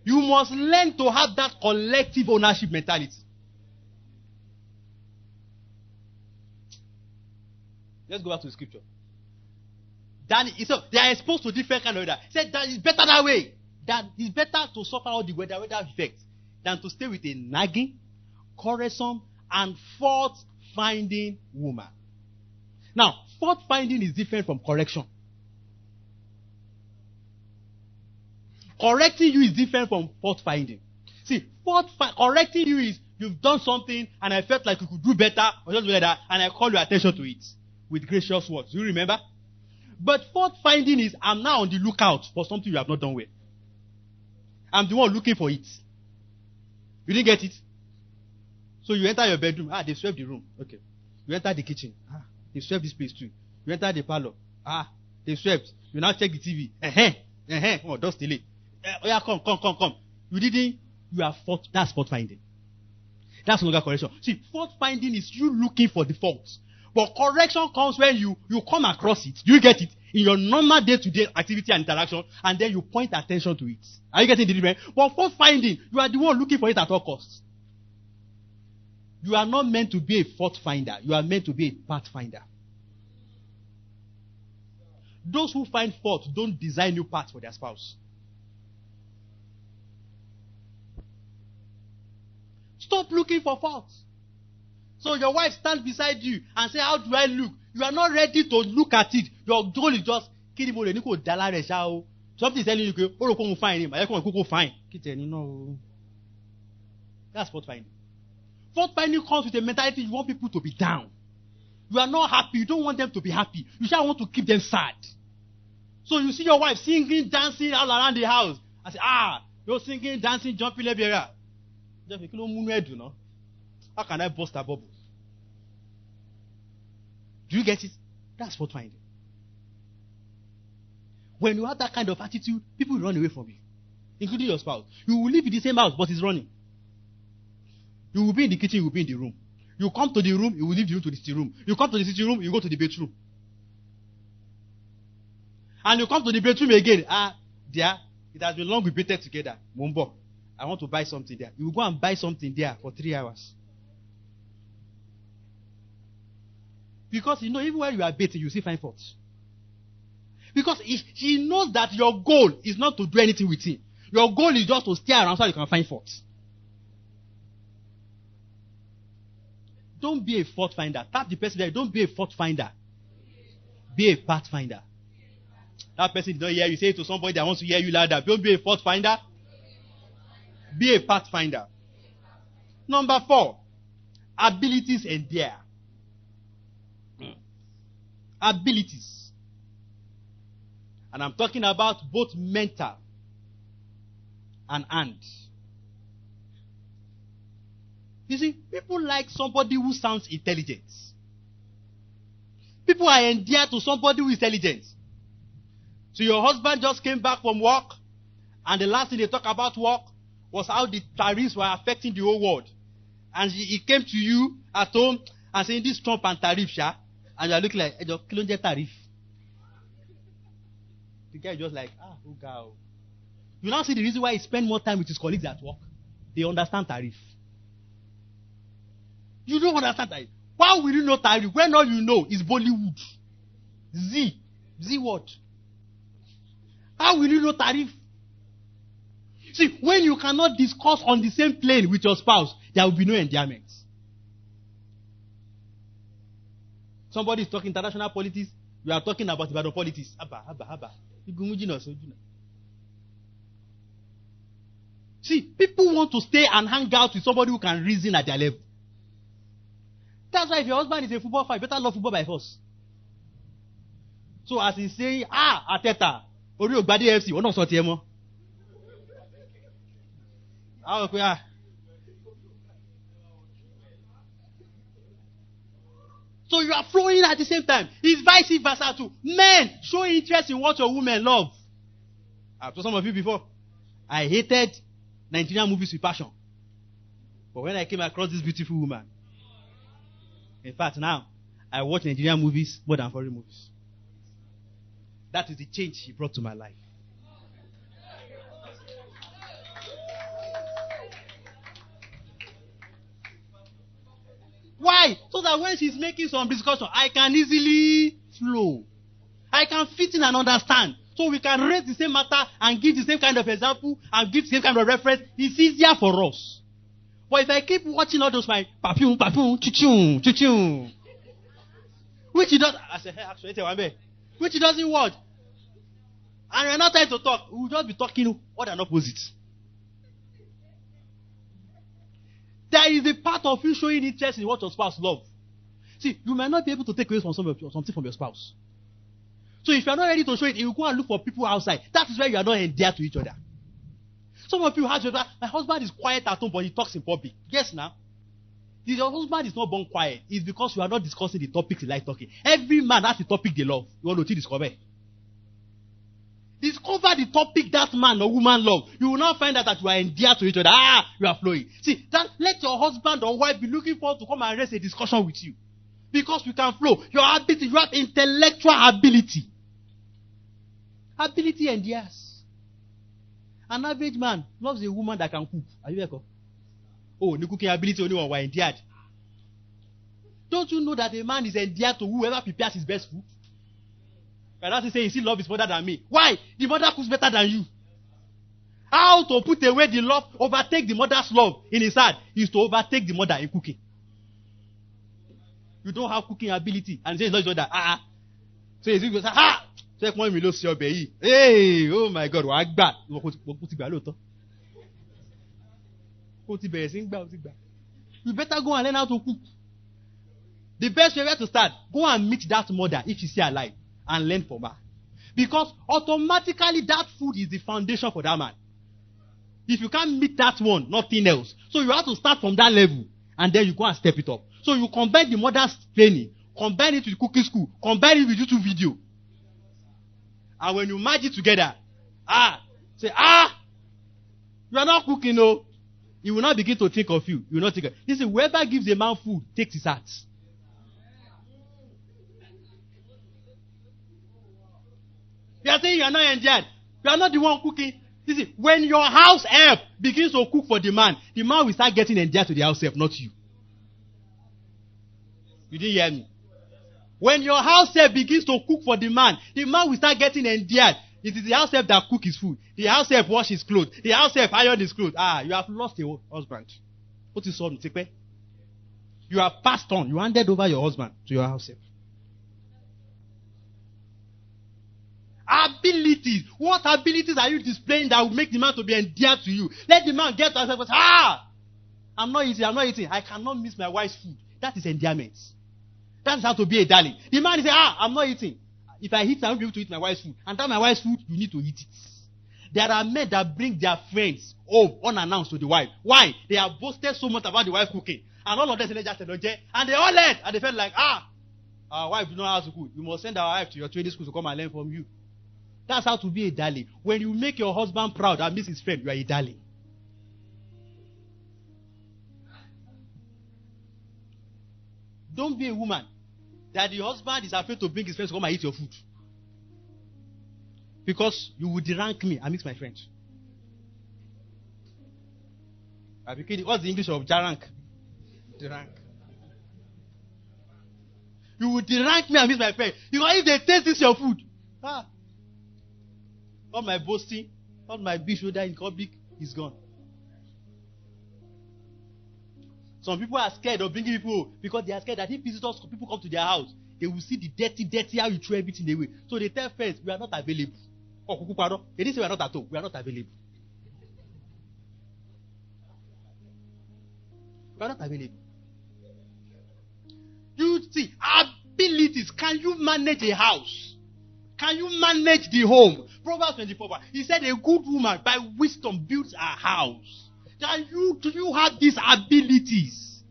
You must learn to have that collective ownership mentality. Let's go back to the scripture. So they are exposed to different kind of weather. He said that it's better that way. That it's better to suffer all the weather effects than to stay with a nagging, quarrelsome, and fault-finding woman. Now, fault-finding is different from correction. Correcting you is different from fault-finding. See, correcting you is you've done something and I felt like you could do better or just better and I call your attention to it with gracious words. Do you remember? But fault-finding is I'm now on the lookout for something you have not done well. I'm the one looking for it. You didn't get it? So you enter your bedroom. They swept the room. Okay. You enter the kitchen. They swept this place too. You enter the parlor. They swept. You now check the TV. Oh, don't steal it. Yeah, come. You didn't. You are fault. That's fault finding. That's no longer correction. See, fault finding is you looking for the faults. But correction comes when you come across it. You get it in your normal day-to-day activity and interaction, and then you point attention to it. Are you getting the difference? But fault finding, you are the one looking for it at all costs. You are not meant to be a fault finder. You are meant to be a path finder. Those who find fault don't design new paths for their spouse. Stop looking for faults. So your wife stands beside you and say, how do I look? You are not ready to look at it. Your goal is just, something is telling you, oh, find him. Fine. That's fault finding. Fault finding comes with a mentality you want people to be down. You are not happy. You don't want them to be happy. You just want to keep them sad. So you see your wife singing, dancing all around the house. I say, you're singing, dancing, jumping, lebera. How can I burst a bubble? Do you get it? That's fault finding. When you have that kind of attitude, people will run away from you, including your spouse. You will live in the same house, but he's running. You will be in the kitchen, you will be in the room. You come to the room, you will leave the room to the sitting room. You come to the sitting room, you go to the bedroom. And you come to the bedroom again. Dear, it has been long we bathed together. Mumbo, I want to buy something there. You will go and buy something there for 3 hours. Because even when you are bathing, you still find faults. Because he knows that your goal is not to do anything with him. Your goal is just to stay around so you can find faults. Don't be a fault finder. Tap the person there. Don't be a fault finder. Be a path finder. That person did not hear you. Say it to somebody that wants to hear you louder. Don't be a fault finder. Be a path finder. Number 4. Abilities endure. Abilities. And I'm talking about both mental and hand. You see, people like somebody who sounds intelligent. People are endeared to somebody who is intelligent. So your husband just came back from work, and the last thing they talk about work was how the tariffs were affecting the whole world. And he came to you at home and saying, this Trump and tariff, and you're looking like, kilometer tariff. The guy is just like, oh God. You now see the reason why he spent more time with his colleagues at work. They understand tariff. You don't understand tariff. Why will you know tariff when all you know is Bollywood? Z what? How will you know tariff? See, when you cannot discuss on the same plane with your spouse, there will be no endearment. Somebody is talking international politics, you are talking about Ibadan politics. Abba. See, people want to stay and hang out with somebody who can reason at their level. That's why if your husband is a football fan, you better love football by force. So as he's saying, Ateta, Ori Ogbade FC, we're not sorting him. So you are flowing at the same time. It's vice versa too. Men, show interest in what your women love. I've told some of you before. I hated Nigerian movies with passion. But when I came across this beautiful woman, in fact now, I watch Nigerian movies more than foreign movies. That is the change he brought to my life. Why? So that when she's making some discussion, I can easily flow. I can fit in and understand. So we can raise the same matter and give the same kind of example and give the same kind of reference. It's easier for us. But if I keep watching all those my papum, chuchun, chuchun, which he does, I say, hey, actually, which he doesn't watch, and we're not trying to talk, we'll just be talking what an opposite. There is a part of you showing interest in what your spouse loves. See, you might not be able to take away something from your spouse. So if you are not ready to show it, you go and look for people outside. That is where you are not endeared to each other. Some of you have my husband is quiet at home, but he talks in public. Yes, now. If your husband is not born quiet, it's because you are not discussing the topics he likes talking. Every man has the topic they love. You want to discover. Discover the topic that man or woman love. You will not find out that you are endeared to each other. You are flowing. See, let your husband or wife be looking forward to come and raise a discussion with you. Because we can flow. Your ability, you have intellectual ability. Ability endears. An average man loves a woman that can cook. Are you there? Oh, the cooking ability only one were endeared. Don't you know that a man is endeared to whoever prepares his best food? But that's saying he love his mother than me. Why? The mother cooks better than you. How to put away the love, overtake the mother's love in his heart is to overtake the mother in cooking. You don't have cooking ability. And say it's not his mother. So he's going to say, check one million see your baby. Hey, oh my God, what bad? You better go and learn how to cook. The best way to start, go and meet that mother if she's still alive and learn from her. Because automatically that food is the foundation for that man. If you can't meet that one, nothing else. So you have to start from that level and then you go and step it up. So you combine the mother's training, combine it with cooking school, combine it with YouTube video. And when you merge it together, say, you are not cooking, no. He will not begin to think of you. You will not think of you. Listen, whoever gives a man food takes his heart. You are saying you are not enjoyed. You are not the one cooking. Listen, when your house help begins to cook for the man will start getting endeared to the house help, not you. You didn't hear me. When your house help begins to cook for the man will start getting endeared. It is the house help that cook his food. The house help wash his clothes. The house help iron his clothes. You have lost your husband. What is on? You have passed on. You handed over your husband to your house help. Abilities. What abilities are you displaying that will make the man to be endeared to you? Let the man get to himself and say, I'm not eating. I cannot miss my wife's food. That is endearment. That is how to be a darling. The man is saying, I'm not eating. If I eat, I won't be able to eat my wife's food. And that my wife's food, you need to eat it. There are men that bring their friends home unannounced to the wife. Why? They have boasted so much about the wife cooking. And all of them just said, and they all learned. And they felt like, our wife knows how to cook. You must send our wife to your training school to come and learn from you. That's how to be a darling. When you make your husband proud and miss his friend, you are a darling. Don't be a woman that the husband is afraid to bring his friends to come and eat your food. Because you would derank me and miss my friend. What's the English of derank? Derank. You would derank me and miss my friend. Because if they taste this your food, all my boasting, all my big shoulder in public is gone. Some people are scared of bringing people because they are scared that if visitors, people come to their house, they will see the dirty, how you throw everything away. So they tell friends, we are not available. They didn't say we are not at home. We are not available. We are not available. You see, abilities. Can you manage a house? Can you manage the home? Proverbs 24. He said, a good woman by wisdom builds a house. Do you have these abilities?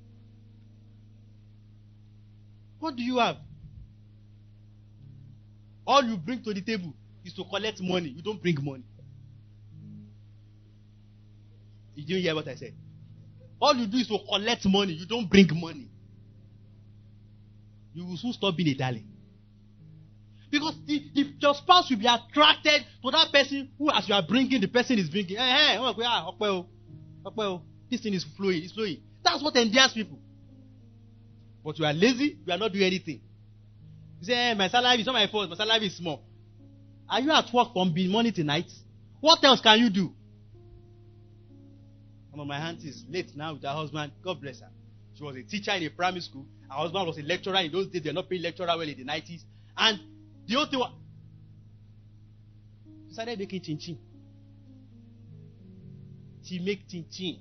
What do you have? All you bring to the table is to collect money. You don't bring money. You didn't hear what I said. All you do is to collect money. You don't bring money. you will soon stop being a darling. Because your spouse will be attracted to that person who, as you are bringing, the person is bringing. This thing is flowing, it's flowing. That's what endears people. But you are lazy, you are not doing anything. You say, my salary is not my fault, my salary is small. Are you at work from morning to night? What else can you do? One of my aunties is late now with her husband. God bless her. She was a teacher in a primary school. Her husband was a lecturer. In those days, they were not paying lecturer well in the 90s. And the whole thing was, she started making chin-chin. She make chin-chin.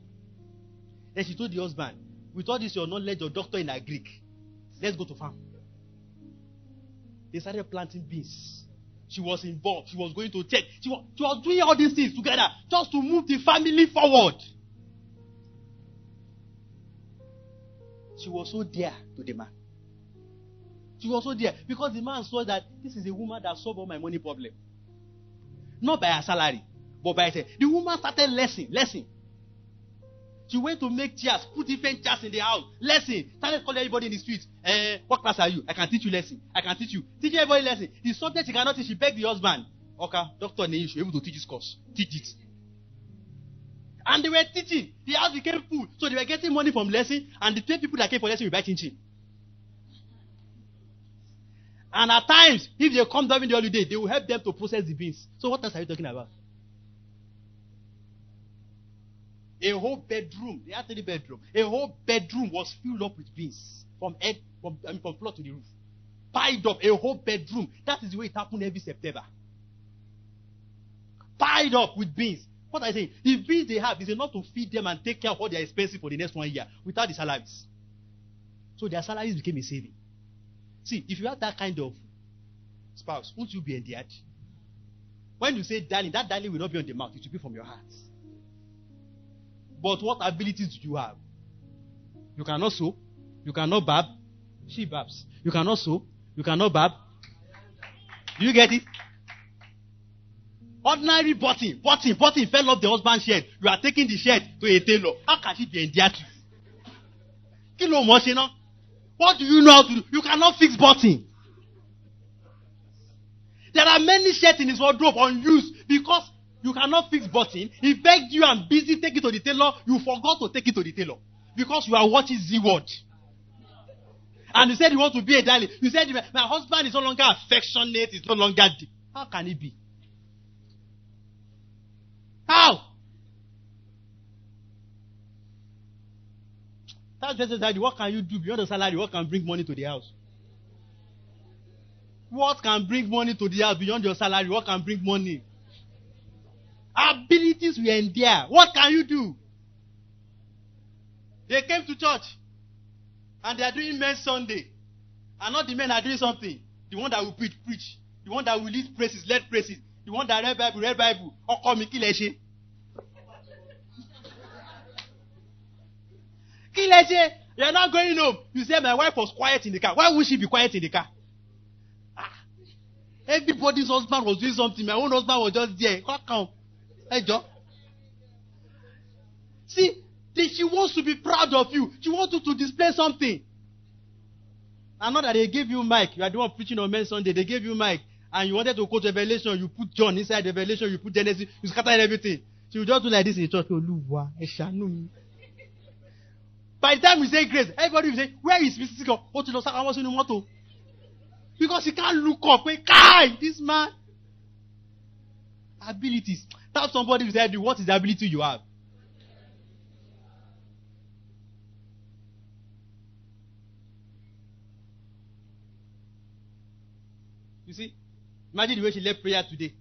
Then she told the husband, with all this your knowledge of doctor in Greek, let's go to farm. They started planting beans. She was involved. She was going to check. She was doing all these things together just to move the family forward. She was so dear to the man. She was so dear because the man saw that this is a woman that solved all my money problem. Not by her salary, but by herself. The woman started lesson. She went to make chairs, put different chairs in the house. Lesson. Started calling everybody in the streets. What class are you? I can teach you lesson. I can teach you. Teaching everybody lesson. The subject she cannot teach, she begged the husband. Okay, Dr. Neil, you should be able to teach this course. Teach it. And they were teaching. The house became full. So they were getting money from lesson. And the 10 people that came for lesson will buy chin-chin. And at times, if they come during the holiday, they will help them to process the beans. So what else are you talking about? A whole bedroom, they had 3 bedrooms. A whole bedroom was filled up with beans from floor to the roof. Piled up, a whole bedroom. That is the way it happened every September. Piled up with beans. What I say, the beans they have is enough to feed them and take care of all their expenses for the next 1 year without the salaries. So their salaries became a saving. See, if you have that kind of spouse, won't you be endeared? When you say darling, that darling will not be on the mouth, it will be from your heart. But what abilities do you have? You cannot sew. You cannot barb. She barbs. You cannot sew. You cannot barb. Do you get it? Ordinary button fell off the husband's shirt. You are taking the shirt to a tailor. How can she be endeared to you? What do you know how to do? You cannot fix button. There are many shirts in his wardrobe unused because you cannot fix button. He begged you and busy take it to the tailor. You forgot to take it to the tailor because you are watching Z-Word. And you said you want to be a darling. You said my husband is no longer affectionate. It's no longer deep. How can it be? How? That's just that. What can you do beyond the salary? What can bring money to the house? What can bring money to the house beyond your salary? What can bring money? Abilities we endure. What can you do? They came to church and they are doing men's Sunday. And not the men are doing something. The one that will preach. The one that will lead praises, led praises. The one that read Bible. Kileche. You are not going home. You say my wife was quiet in the car. Why would she be quiet in the car? Everybody's husband was doing something. My own husband was just there. Hey, Joe. See, she wants to be proud of you. She wants you to display something. And not that they gave you mic. You are the one preaching on Men's Sunday. They gave you mic. And you wanted to quote Revelation. You put John inside Revelation. You put Genesis. You scattered everything. She will just do like this in the church. By the time we say grace, everybody will say, where is Mrs. Siko? Because he can't look up. This man. Abilities. Tell somebody who said, what is the ability you have? You see? Imagine the way she led prayer today.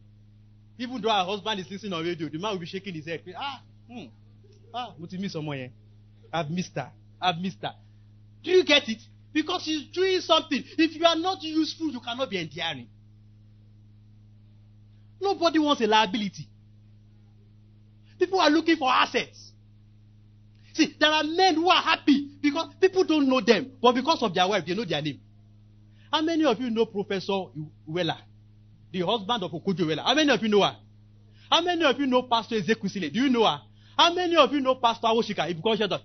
Even though her husband is listening on radio, the man will be shaking his head. What you miss someone here? I've missed her. Do you get it? Because she's doing something. If you are not useful, you cannot be endearing. Nobody wants a liability. People are looking for assets. See, there are men who are happy because people don't know them, but because of their wife, they know their name. How many of you know Professor Uwela, the husband of Okojo Uwela? How many of you know her? How many of you know Pastor Ezekwesili? Do you know her? How many of you know Pastor Awoshika?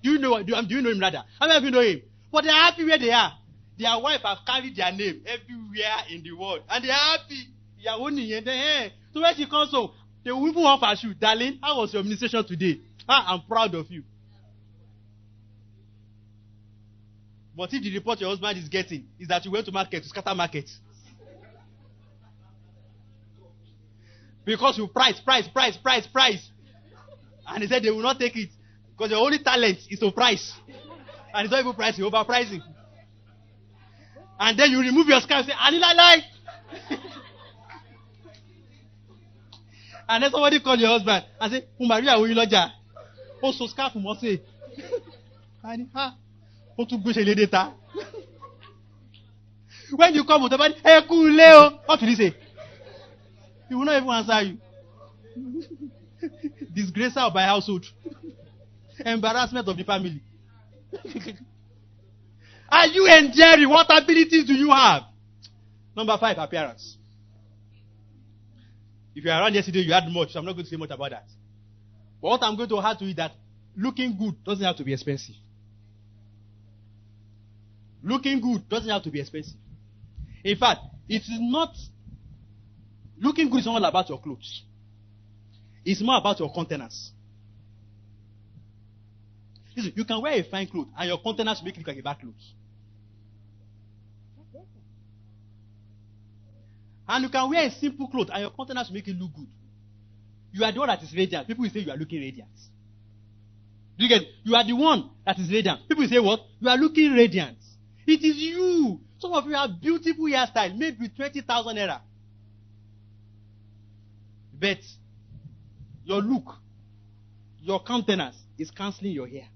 Do you know him rather? How many of you know him? But they are happy where they are. Their wife have carried their name everywhere in the world. And they are happy. So when she comes home, they will even offer her shoe. Darling, how was your administration today? I'm proud of you. But if the report your husband is getting is that you went to market to scatter market. Because you price. And he said they will not take it. Because your only talent is to price. And it's not even pricing, overpricing. And then you remove your scarf and say, Anila lie. And then somebody call your husband and say, Maria, will you lodger? Also scarf must say. When you come with the man, hey, cool, Leo. What will he say? He will not even answer you. Disgracer of my household. Embarrassment of the family. Are you enduring? What abilities do you have? Number 5, appearance. If you were around yesterday, you had much. So I'm not going to say much about that. But what I'm going to add to it that looking good doesn't have to be expensive. Looking good doesn't have to be expensive. In fact, it is not. Looking good is not all about your clothes. It's more about your countenance. Listen, you can wear a fine cloth and your countenance make it look like a bad clothes. And you can wear a simple cloth and your countenance make it look good. You are the one that is radiant. People will say you are looking radiant. Do you get it? You are the one that is radiant. People will say what? You are looking radiant. It is you. Some of you have beautiful hairstyle made with 20,000 naira. But your look, your countenance is cancelling your hair.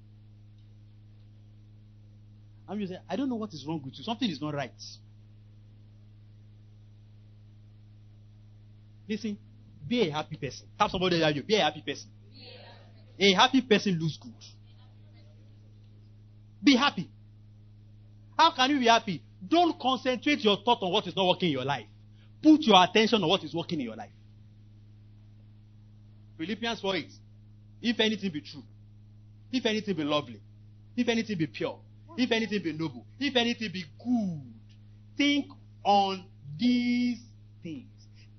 And you say, I don't know what is wrong with you. Something is not right. Listen, be a happy person. Have somebody tell you, be a happy person. A happy person looks good. Be happy. How can you be happy? Don't concentrate your thought on what is not working in your life. Put your attention on what is working in your life. Philippians 4:8. If anything be true, if anything be lovely, if anything be pure, if anything be noble, if anything be good, think on these things.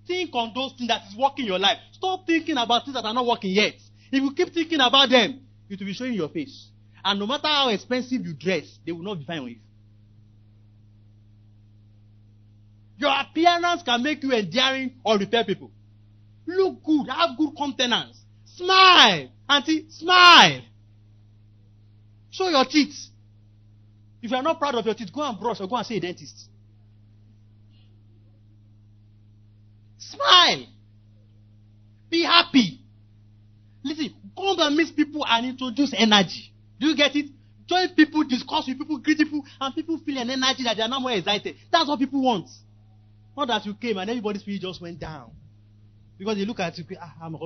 Think on those things that is working in your life. Stop thinking about things that are not working yet. If you keep thinking about them, it will be showing your face. And no matter how expensive you dress, they will not be fine with you. Your appearance can make you endearing or repel people. Look good. Have good countenance. Smile. Auntie, smile. Show your teeth. If you are not proud of your teeth, go and brush or go and see a dentist. Smile. Be happy. Listen, go and meet people and introduce energy. Do you get it? Join people, discuss with people, greet people, and people feel an energy that they are not more excited. That's what people want. Not that you came and everybody's spirit just went down. Because they look at you, I'm a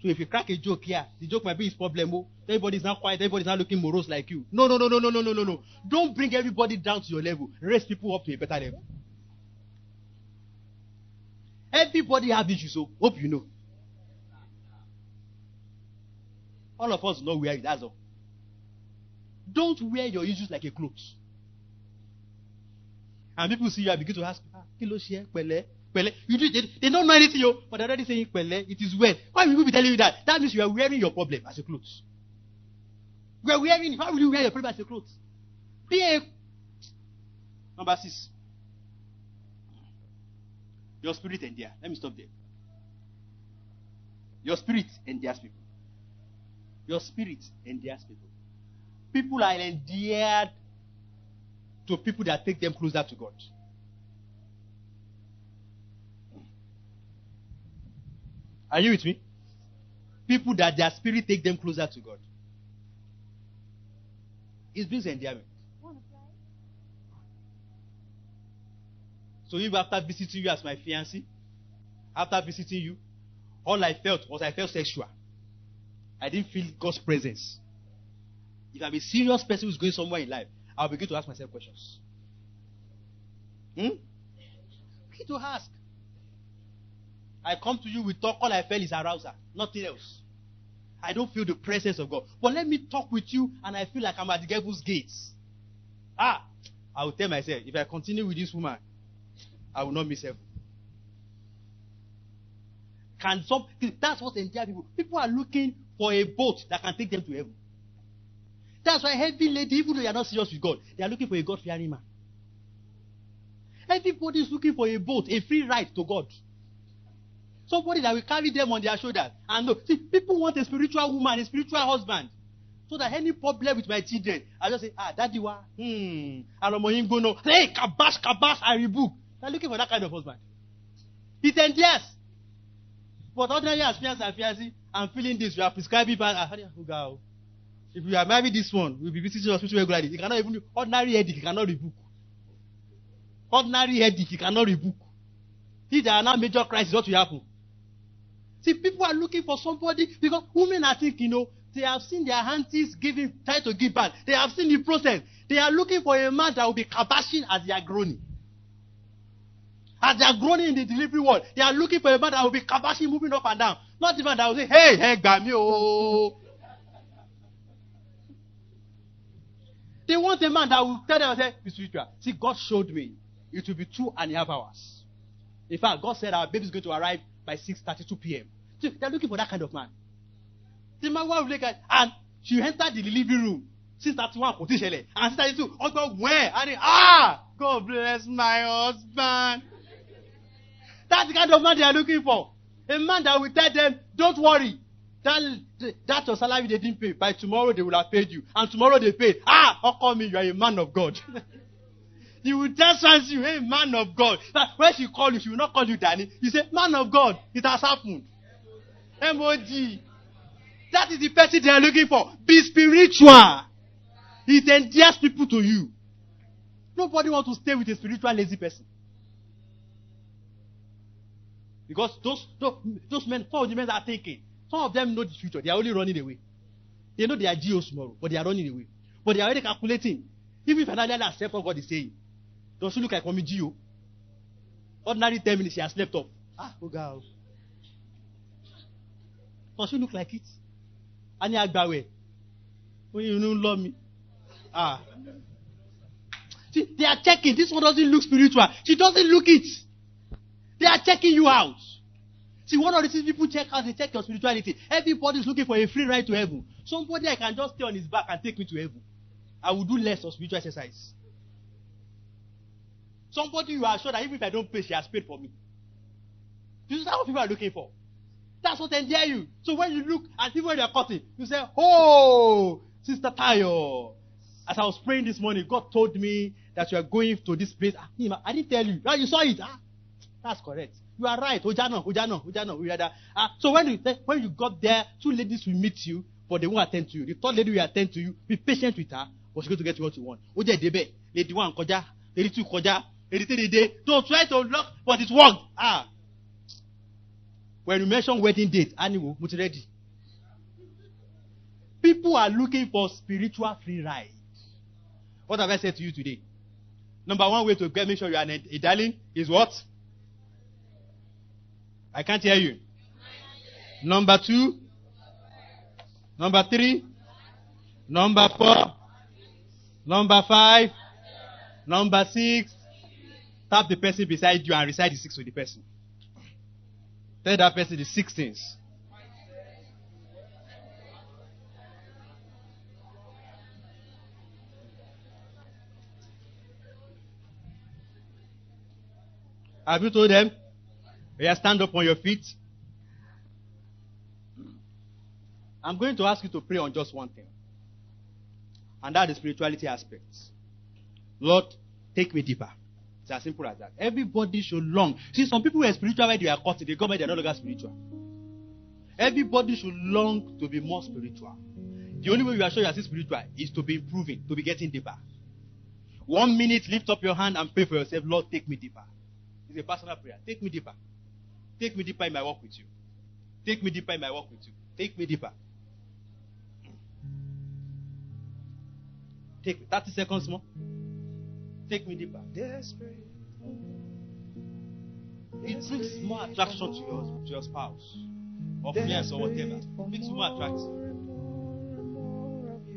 so if you crack a joke here, the joke might be his problem. Everybody's not quiet, everybody's not looking morose like you. No. Don't bring everybody down to your level. Raise people up to a better level. Everybody have issues, so hope you know. All of us know where it is. Don't wear your issues like a cloth. And people see you and begin to ask, kilo share, pele. They don't know anything, but they're already saying, pele, it is well. Why will people be telling you that? That means you are wearing your problem as a cloth. You are wearing it. Why will you wear your problem as a cloth? Number 6. Your spirit endears. Let me stop there. Your spirit endears people. Your spirit endears people. People are endeared to people that take them closer to God. Are you with me? People that their spirit take them closer to God. It brings endearment. So if after visiting you as my fiancé, after visiting you, all I felt was I felt sexual. I didn't feel God's presence. If I'm a serious person who's going somewhere in life, I'll begin to ask myself questions. Begin to ask. I come to you with talk, all I felt is arousal, nothing else. I don't feel the presence of God. But let me talk with you and I feel like I'm at the devil's gates. I'll I will tell myself, if I continue with this woman, I will not miss heaven. That's what endear people. People are looking for a boat that can take them to heaven. That's why every lady, even though they are not serious with God, they are looking for a God-fearing man. Everybody is looking for a boat, a free ride to God. Somebody that will carry them on their shoulders. And no, see, people want a spiritual woman, a spiritual husband. So that any problem with my children, I just say, daddy wa, hey, kabash, I rebuke. They're looking for that kind of husband. It endures. But ordinarily as fiancé, I'm feeling this. You are prescribing if you are married this one, we'll be visiting hospital regularly. You cannot even do ordinary headache, you cannot rebuke. Ordinary headache, you cannot rebuke. If there are now major crises, what will happen? See, people are looking for somebody because women are thinking, they have seen their aunties trying to give birth. They have seen the process. They are looking for a man that will be kabashing as they are groaning. As they are groaning in the delivery ward, they are looking for a man that will be kabashing, moving up and down. Not the man that will say, hey, Gami, oh. They want a man that will tell them, be spiritual. See, God showed me it will be 2.5 hours. In fact, God said our baby is going to arrive by 6:32 p.m. See, they're looking for that kind of man. The man will look at, and she entered the delivery room. 6:31, and 6:32, where? And God bless my husband. That's the kind of man they are looking for. A man that will tell them, don't worry. That's your salary they didn't pay. By tomorrow they will have paid you. And tomorrow they paid. How come you are a man of God? He will just answer you, hey, man of God. But when she call you, she will not call you Danny. You say, man of God, it has happened. M-O-G. That is the person they are looking for. Be spiritual. It endears people to you. Nobody wants to stay with a spiritual lazy person. Because those men, some of the men are thinking. Some of them know the future. They are only running away. They know they are GOs tomorrow, but they are running away. But they are already calculating. Even if I don't accept what God is saying, does she look like mommy GO? Ordinary 10 minutes, she has slept off. Oh girl. Does she look like it? Any Agbawe? When you don't love me. See, they are checking. This one doesn't look spiritual. She doesn't look it. They are checking you out. See, one of the things people check out, they check your spirituality. Everybody is looking for a free ride to heaven. Somebody I can just stay on his back and take me to heaven. I will do less of spiritual exercise. Somebody you are sure that even if I don't pay, she has paid for me. This is what people are looking for. That's what endear you. So when you look at people when they are cutting, you say, oh, Sister Tayo. As I was praying this morning, God told me that you are going to this place. I didn't tell you. You saw it. That's correct. You are right. Ujano. So when you got there, 2 ladies will meet you, but they won't attend to you. The 3rd lady will attend to you. Be patient with her, but she's going to get you what you want. Lady 1 koja, lady 2 koja, lady 3 day. Don't try to lock, but it worked. When you mention wedding date, anyway, much ready. People are looking for spiritual free ride. What have I said to you today? Number 1 way to make sure you are a darling is what? I can't hear you. Number 2. Number 3. Number 4. Number 5. Number 6. Tap the person beside you and recite the 6 with the person. Tell that person the 6 things. Have you told them? Yeah, stand up on your feet. I'm going to ask you to pray on just one thing. And that is spirituality aspects. Lord, take me deeper. It's as simple as that. Everybody should long. See, some people were spiritual when they are caught. They go back, they're no longer spiritual. Everybody should long to be more spiritual. The only way you are sure you are still spiritual is to be improving, to be getting deeper. 1 minute, lift up your hand and pray for yourself. Lord, take me deeper. It's a personal prayer. Take me deeper. Take me deeper in my walk with you. Take me deeper in my walk with you. Take me deeper. Take 30 seconds more. Take me deeper. It brings more attraction to your spouse or friends or whatever. It makes you more attractive.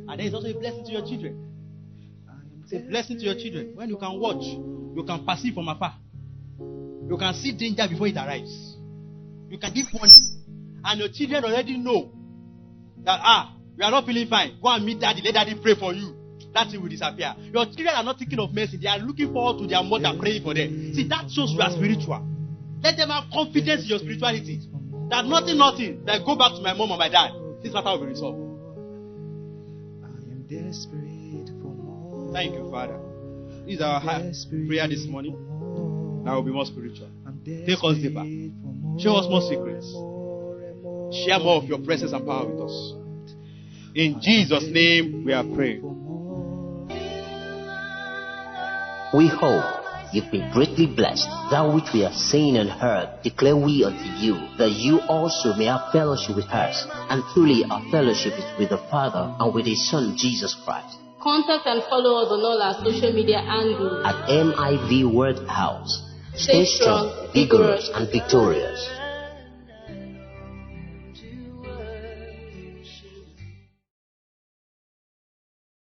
And there is also a blessing to your children. It's a blessing to your children. When you can watch, you can perceive from afar. You can see danger before it arrives. You can give warning. And your children already know that, you are not feeling fine. Go and meet daddy. Let daddy pray for you. That thing will disappear. Your children are not thinking of mercy. They are looking forward to their mother praying for them. See, that shows you are spiritual. Let them have confidence in your spirituality. That nothing, that go back to my mom or my dad. This matter will be resolved. Thank you, Father. This is our prayer this morning. That will be more spiritual. Take us deeper. Show us more secrets. Share more of your presence and power with us. In Jesus' name we are praying. We hope you've been greatly blessed. That which we have seen and heard, declare we unto you, that you also may have fellowship with us. And truly our fellowship is with the Father and with His Son, Jesus Christ. Contact and follow us on all our social media handles at MIV Word House. Stay strong, vigorous, and victorious.